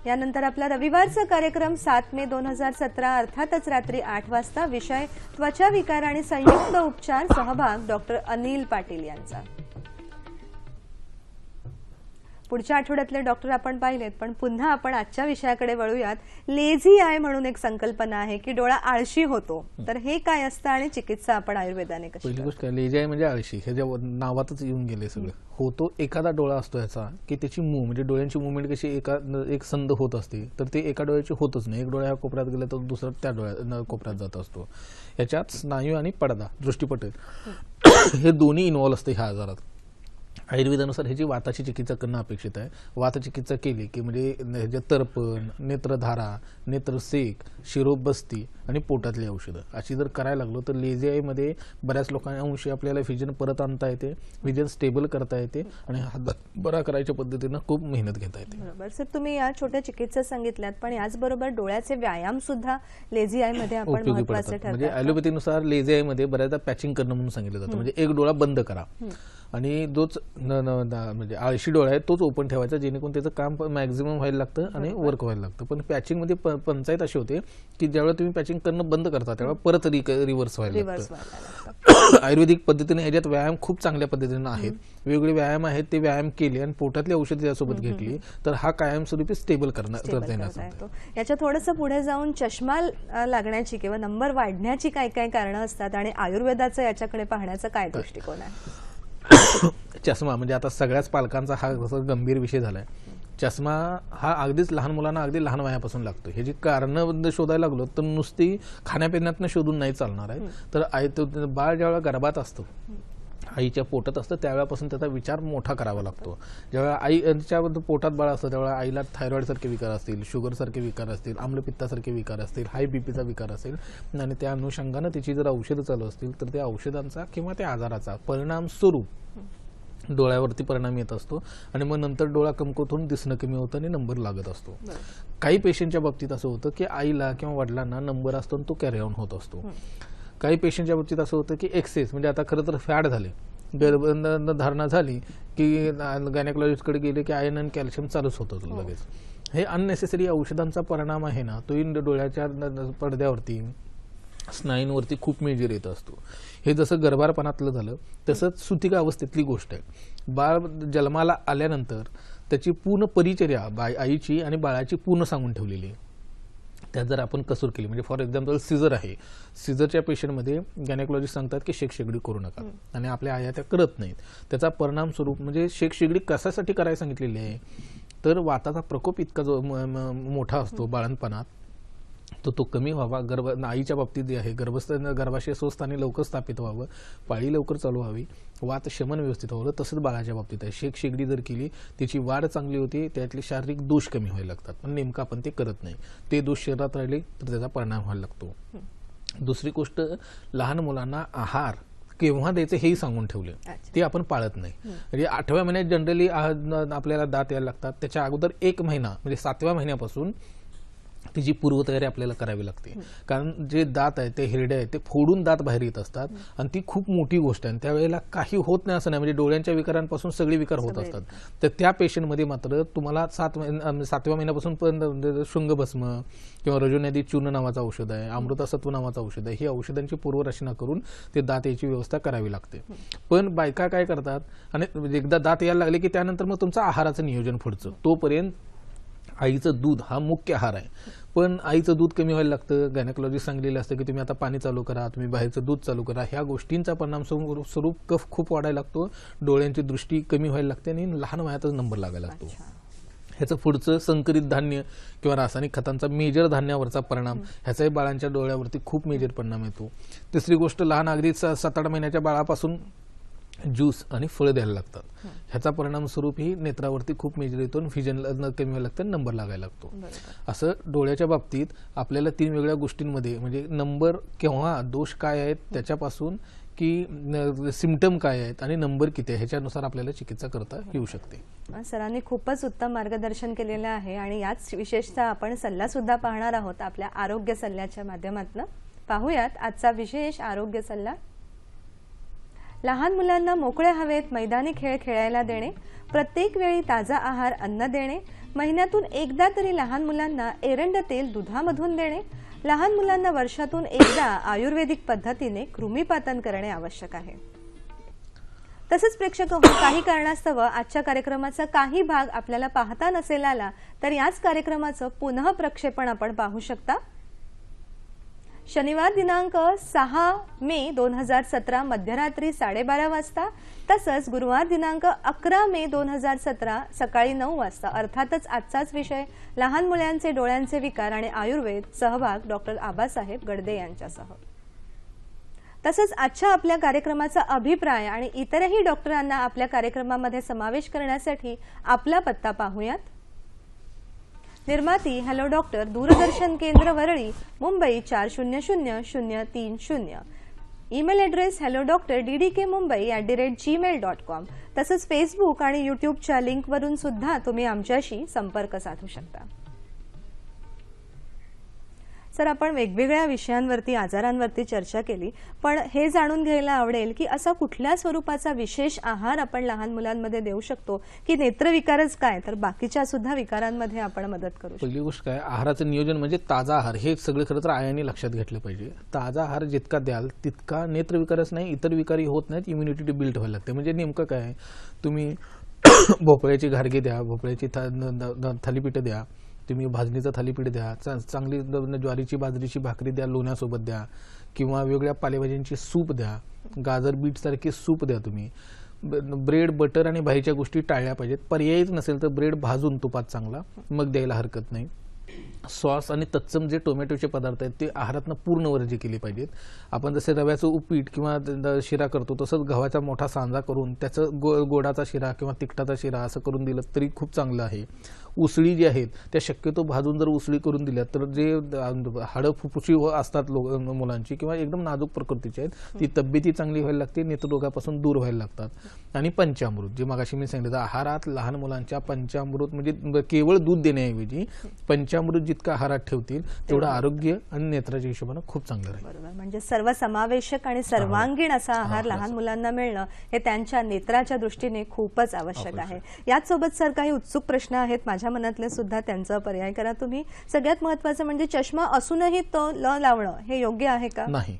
यानंतर आपला रविवारचा कार्यक्रम 7 मे 2017 अर्थातच रात्री 8 वाजता. विषय त्वचा विकार आणि संयुक्त उपचार. सहभाग डॉक्टर अनिल पाटील यांचा. पुढच्या आठवड्यातले डॉक्टर आपण पाहिलेत, पण पुन्हा आपण आजच्या विषयाकडे वळूयात. लेझी आय म्हणून एक संकल्पना आहे की डोळा आळशी होतो, तर हे काय असतं आणि चिकित्सा आपण आयुर्वेदाने कशी पहिली करतो? गोष्ट काय, लेजी आहे म्हणजे आळशी, हे ज्या नावातच येऊन गेले सगळं. होतो एखादा डोळा असतो याचा की त्याची म्हणजे डोळ्यांची मुवमेंट कशी एक संध होत असते, तर ते एका डोळ्याची होतच नाही. एक डोळा ह्या कोपऱ्यात गेला तर दुसरा त्या कोपऱ्यात जात असतो. याच्यात स्नायू आणि पडदा दृष्टिपटल हे दोन्ही इन्व्हॉल्व असते ह्या आजारात. आयुर्वेदानुसार ह्याची वाताची चिकित्सा करणं अपेक्षित आहे. वात चिकित्सा केली की म्हणजे ह्याच्यात तर्पण, नेत्रधारा, नेत्रसेक, शिरोबस्ती आणि पोटातली औषधं अशी जर करायला लागलो तर लेझी आयमध्ये बऱ्याच लोकांशी आपल्याला व्हिजन परत आणता येते, व्हिजन स्टेबल करता येते आणि हा बरा करायच्या पद्धतीनं खूप मेहनत घेता येते. बरोबर सर, तुम्ही या छोट्या चिकित्सा सांगितल्यात, पण याचबरोबर डोळ्याचे व्यायाम सुद्धा लेझी आय मध्ये आपण उपयोगी महत्त्वाचे पडतात. म्हणजे ठरतात. ॲलोपॅथीनुसार लेझी आयमध्ये बऱ्याचदा पॅचिंग करणं म्हणून सांगितलं जातं. म्हणजे एक डोळा बंद करा आणि जोच म्हणजे आळशी डोळा आहे तोच ओपन ठेवायचा, जेणेकरून त्याचं काम मॅक्झिमम व्हायला लागतं आणि वर्क व्हायला लागतं. पण पॅचिंगमध्ये पंचायत अशी होते की ज्यावेळेला तुम्ही पॅचिंग करणं बंद करता त्यावेळेला परत रिव्हर्स व्हायला लागतं. आयुर्वेदिक पद्धतीने ह्याच्यात व्यायाम खूप चांगल्या पद्धतीने आहेत. वेगवेगळे व्यायाम आहेत, ते व्यायाम केले आणि पोटातली औषधं त्यासोबत घेतली तर हा कायमस्वरूपी स्टेबल करता येणार. याच्या थोडंसं पुढे जाऊन चष्मा लागण्याची किंवा नंबर वाढण्याची काय काय कारणं असतात आणि आयुर्वेदाचं याच्याकडे पाहण्याचा काय दृष्टिकोन आहे? चष्मा म्हणजे आता सगळ्याच पालकांचा हा गंभीर विषय झालाय. चष्मा हा अगदीच लहान मुलांना अगदी लहान वयापासून लागतो. ह्याची कारणं शोधायला लागलो तर नुसती खाण्यापिण्यातनं शोधून नाही चालणार आहे. तर बाळ ज्यावेळेला गर्भात असतो, आईच्या पोटात असतं, त्यावेळेपासून त्याचा विचार मोठा करावा लागतो. जेव्हा आईच्या पोटात बाळ असतं त्यावेळेला आईला थायरॉइड सारखे विकार असतील, शुगर सारखे विकार असतील, आम्लपित्तासारखे विकार असतील, हाय बीपीचा विकार असेल आणि त्या अनुषंगानं तिची जर औषधं चालू असतील तर त्या औषधांचा किंवा त्या आजाराचा परिणाम स्वरूप डोळ्यावरती परिणाम येत असतो आणि मग नंतर डोळा कमकुवत होऊन दिसणं कमी होतं आणि नंबर लागत असतो. काही पेशंटच्या बाबतीत असं होतं की आईला किंवा वडिलांना नंबर असतो आणि तो कॅरी ऑन होत असतो. काही पेशंटच्या बाबतीत असं होतं की एक्सेस म्हणजे आता खरं तर फॅड झाले, गर्भधारणा झाली की गायनेकॉलॉजिस्टकडे गेले की आयर्न आणि कॅल्शियम चालूच होतं लगेच. हे अननेसेसरी औषधांचा परिणाम आहे ना, तो डोळ्याच्या पडद्यावरती स्नायूंवरती खूप मेजर येत असतो. हे जसं गर्भारपणातलं झालं तसंच सुतिका अवस्थेतली गोष्ट आहे. बाळ जन्माला आल्यानंतर त्याची पूर्ण परिचर्या आईची आणि बाळाची पूर्ण सांगून ठेवलेली आहे. त्यात जर आपण कसूर केली म्हणजे फॉर एक्झाम्पल सिझर आहे, सिझरच्या पेशंटमध्ये गायनेकॉलॉजिस्ट सांगतात की शेकशेगडी करू नका आणि आपल्या आया त्या करत नाहीत. त्याचा परिणाम स्वरूप म्हणजे शेकशेगडी कशासाठी करायला सांगितलेली आहे तर वाताचा प्रकोप इतका जो मोठा असतो बाळंतपणात तो कमी व्हावा. आईच्या बाबतीत जे आहे गर्भाशय स्वस्थानी लवकर स्थापित व्हावं, पाळी लवकर चालू व्हावी, वात शमन व्यवस्थित व्हावं. तसंच बाळाच्या बाबतीत आहे. शेकडी जर केली त्याची वाढ चांगली होती, त्यातले शारीरिक दोष कमी व्हायला लागतात. पण नेमकं आपण ते करत नाही. ते दोष शरीरात राहिले तर त्याचा परिणाम व्हायला लागतो. दुसरी गोष्ट, लहान मुलांना आहार केव्हा द्यायचं हेही सांगून ठेवले, ते आपण पाळत नाही. म्हणजे 8व्या महिन्यात जनरली आपल्याला दात यायला लागतात. त्याच्या अगोदर 1 महिना म्हणजे 7व्या महिन्यापासून तिची पूर्वतयारी आपल्याला करावी लागते. कारण जे दात आहे ते हिरडे आहेत ते फोडून दात बाहेर येत असतात आणि ती खूप मोठी गोष्ट आहे. त्यावेळेला काही होत नाही असं नाही, म्हणजे डोळ्यांच्या विकारांपासून सगळे विकार होत असतात. तर त्या पेशंटमध्ये मात्र तुम्हाला 7व्या महिन्यापासून शृंगभस्म किंवा रजोनदी चूर्ण नावाचं औषध आहे, अमृतसत्व नावाचं औषध आहे, ही औषधांची पूर्वरचना करून ते दात याची व्यवस्था करावी लागते. पण बायका काय करतात आणि एकदा दात यायला लागले की त्यानंतर मग तुमचं आहाराचं नियोजन पुढचं. तोपर्यंत आईचं दूध हा मुख्य आहार आहे. पण आईचं दूध कमी व्हायला लागतं. गायनेकॉलॉजिस्ट सांगितलेलं असतं की तुम्ही आता पाणी चालू करा, तुम्ही बाहेरचं दूध चालू करा. ह्या गोष्टींचा परिणाम स्वरूप कफ खूप वाढायला लागतो, डोळ्यांची दृष्टी कमी व्हायला लागते आणि लहान वयातच नंबर लागायला लागतो. ह्याचं पुढचं संकरित धान्य किंवा रासायनिक खतांचा मेजर धान्यावरचा परिणाम, ह्याचाही बाळांच्या डोळ्यावरती खूप मेजर परिणाम येतो. तिसरी गोष्ट, लहान अगदी 7-8 महिन्याच्या बाळापासून ज्यूस आणि फळं द्यायला लागतात. ह्याचा परिणाम स्वरूप ही नेत्रावरती खूप मेजर येतो आणि व्हिजन कमी व्हायला लागतं, नंबर लागायला लागतो. असं डोळ्याच्या बाबतीत आपल्याला 3 वेगळ्या गोष्टींमध्ये म्हणजे नंबर केव्हा, दोष काय आहेत त्याच्यापासून की सिम्पटम काय आहेत आणि नंबर किती आहे ह्याच्यानुसार आपल्याला चिकित्सा करता येऊ शकते. सरांनी खूपच उत्तम मार्गदर्शन केलेलं आहे आणि याच विशेषतः आपण सल्ला सुद्धा पाहणार आहोत आपल्या आरोग्य सल्ल्याच्या माध्यमातून. पाहूयात आजचा विशेष आरोग्य सल्ला. लहान मुलांना मोकळे हवेत मैदानी खेळ खेळायला देणे, प्रत्येक वेळी ताजा आहार अन्न देणे, महिन्यातून एकदा तरी लहान मुलांना एरंड तेल दुधामधून देणे, लहान मुलांना वर्षातून एकदा आयुर्वेदिक पद्धतीने कृमीपातन करणे आवश्यक आहे. तसंच प्रेक्षक हो, काही कारणास्तव आजच्या कार्यक्रमाचा काही भाग आपल्याला पाहता नसेल आला तर याच कार्यक्रमाचं पुनः प्रक्षेपण आपण पाहू शकता. शनिवार दिनांक 6 मे 2017 मध्यरात्री 12:30 वाजता, तसंच गुरुवार दिनांक 11 मे 2017 सकाळी 9 वाजता. अर्थातच आजचाच विषय लहान मुलांचे डोळ्यांचे विकार आणि आयुर्वेद, सहभाग डॉक्टर आबासाहेब गडदे यांच्यासह. तसंच आजच्या आपल्या कार्यक्रमाचा अभिप्राय आणि इतरही डॉक्टरांना आपल्या कार्यक्रमामध्ये समावेश करण्यासाठी आपला पत्ता पाहूयात. निर्माती हॅलो डॉक्टर, दूरदर्शन केंद्र Worli, Mumbai 400030. Email address hello doctor ddkmumbai@gmail.com. तसंच फेसबुक आणि यूट्यूबच्या लिंकवरून सुद्धा तुम्ही आमच्याशी संपर्क साधू शकता. सर, आपण वेगवेगळ्या विषयांवरती, आजारांवरती चर्चा केली, पण हे जाणून घ्यायला आवडेल की असा कुठल्या स्वरूपाचा विशेष आहार आपण लहान मुलांमध्ये देऊ शकतो की नेत्रविकारच काय तर बाकीच्या सुद्धा विकारांमध्ये आपण मदत करू शकतो? पहिली गोष्ट काय, आहाराचं नियोजन म्हणजे ताजा आहार हे सगळं खरं तर आयाने लक्षात घेतलं पाहिजे. ताजा आहार जितका द्याल तितका नेत्रविकारच नाही, इतर विकारही होत नाहीत, इम्युनिटी बिल्ड व्हायला लागते. म्हणजे नेमकं काय, तुम्ही भोपळ्याची घारगे द्या, भोपळ्याची थालीपीठं द्या, तुम्ही भाजणीचं थालीपीठ द्या, चांगली ज्वारीची बाजरीची भाकरी द्या, लोण्यासोबत द्या, किंवा वेगवेगळ्या पालेभाज्यांची सूप द्या, गाजर बीट सारखी सूप द्या. तुम्ही ब्रेड, बटर आणि बाहेरच्या गोष्टी टाळल्या पाहिजेत. पर्यायच नसेल तर ब्रेड भाजून तुपात चांगला मग द्यायला हरकत नाही. सॉस आणि तत्सम जे टोमॅटोचे पदार्थ आहेत ते आहारातनं पूर्ण वर्ज्य केले पाहिजेत. आपण जसे रव्याचं उपीट किंवा शिरा करतो तसंच गव्हाचा मोठा सांजा करून त्याचं गोडाचा शिरा किंवा तिखटाचा शिरा असं करून दिलं तरी खूप चांगलं आहे. उसळी जी आहेत त्या शक्यतो भाजून जर उसळी करून दिल्या तर जे हाडं फुफ्फुशी असतात मुलांची किंवा एकदम नाजूक प्रकृतीची आहेत ती तब्येती चांगली व्हायला लागते, नेत्ररोगापासून दूर व्हायला लागतात. आणि पंचामृत, जे मगाशी मी सांगितलं, आहारात लहान मुलांच्या पंचामृत म्हणजे केवळ दूध देण्याऐवजी पंचामृत जितकं आहारात ठेवतील तेवढं आरोग्य आणि नेत्राच्या हिशोबाने खूप चांगलं राहील. बरोबर, म्हणजे सर्वसमावेशक आणि सर्वांगीण असा आहार लहान मुलांना मिळणं हे त्यांच्या नेत्राच्या दृष्टीने खूपच आवश्यक आहे. याचसोबत सर काही उत्सुक प्रश्न आहेत माझ्या मनातले सुद्धा, त्यांचा पर्याय करा तुम्ही. सगळ्यात महत्त्वाचं म्हणजे चष्मा असूनही तो लावणं हे योग्य आहे का? नाही.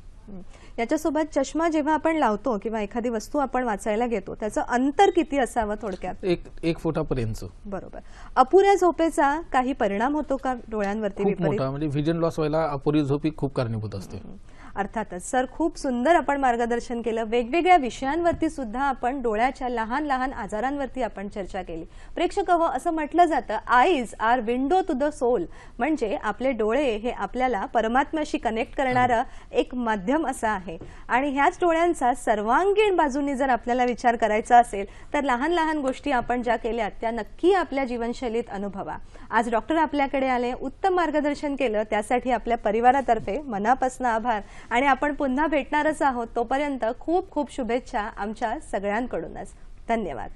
याच्यासोबत चष्मा जेव्हा आपण लावतो किंवा एखादी वस्तू आपण वाचायला घेतो त्याचं अंतर किती असावं थोडक्यात? 1 फुटापर्यंत. बरोबर. अपुऱ्या झोपेचा काही परिणाम होतो का डोळ्यांवरती? खूप मोठा, म्हणजे व्हिजन लॉस व्हायला अपुरी झोप ही खूप कारणीभूत असते. अर्थातच सर, खूप सुंदर आपण मार्गदर्शन केलं. वेगवेगळ्या विषयांवरती सुद्धा आपण डोळ्याच्या लहान लहान आजारांवरती आपण चर्चा केली. प्रेक्षक हो, असं म्हटलं जातं eyes are window to the soul, म्हणजे आपले डोळे हे आपल्याला परमात्म्याशी कनेक्ट करणारं एक माध्यम असं आहे. आणि ह्याच डोळ्यांचा सर्वांगीण बाजूनी जर आपल्याला विचार करायचा असेल तर लहान लहान गोष्टी आपण ज्या केल्यात त्या नक्की आपल्या जीवनशैलीत अनुभवा. आज डॉक्टर आपल्याकडे आले, उत्तम मार्गदर्शन केलं, त्यासाठी आपल्या परिवारातर्फे मनापासून आभार. आणि आपण पुन्हा भेटणारच आहोत. तोपर्यंत खूप खूप शुभेच्छा आमच्या सगळ्यांकडूनच. धन्यवाद.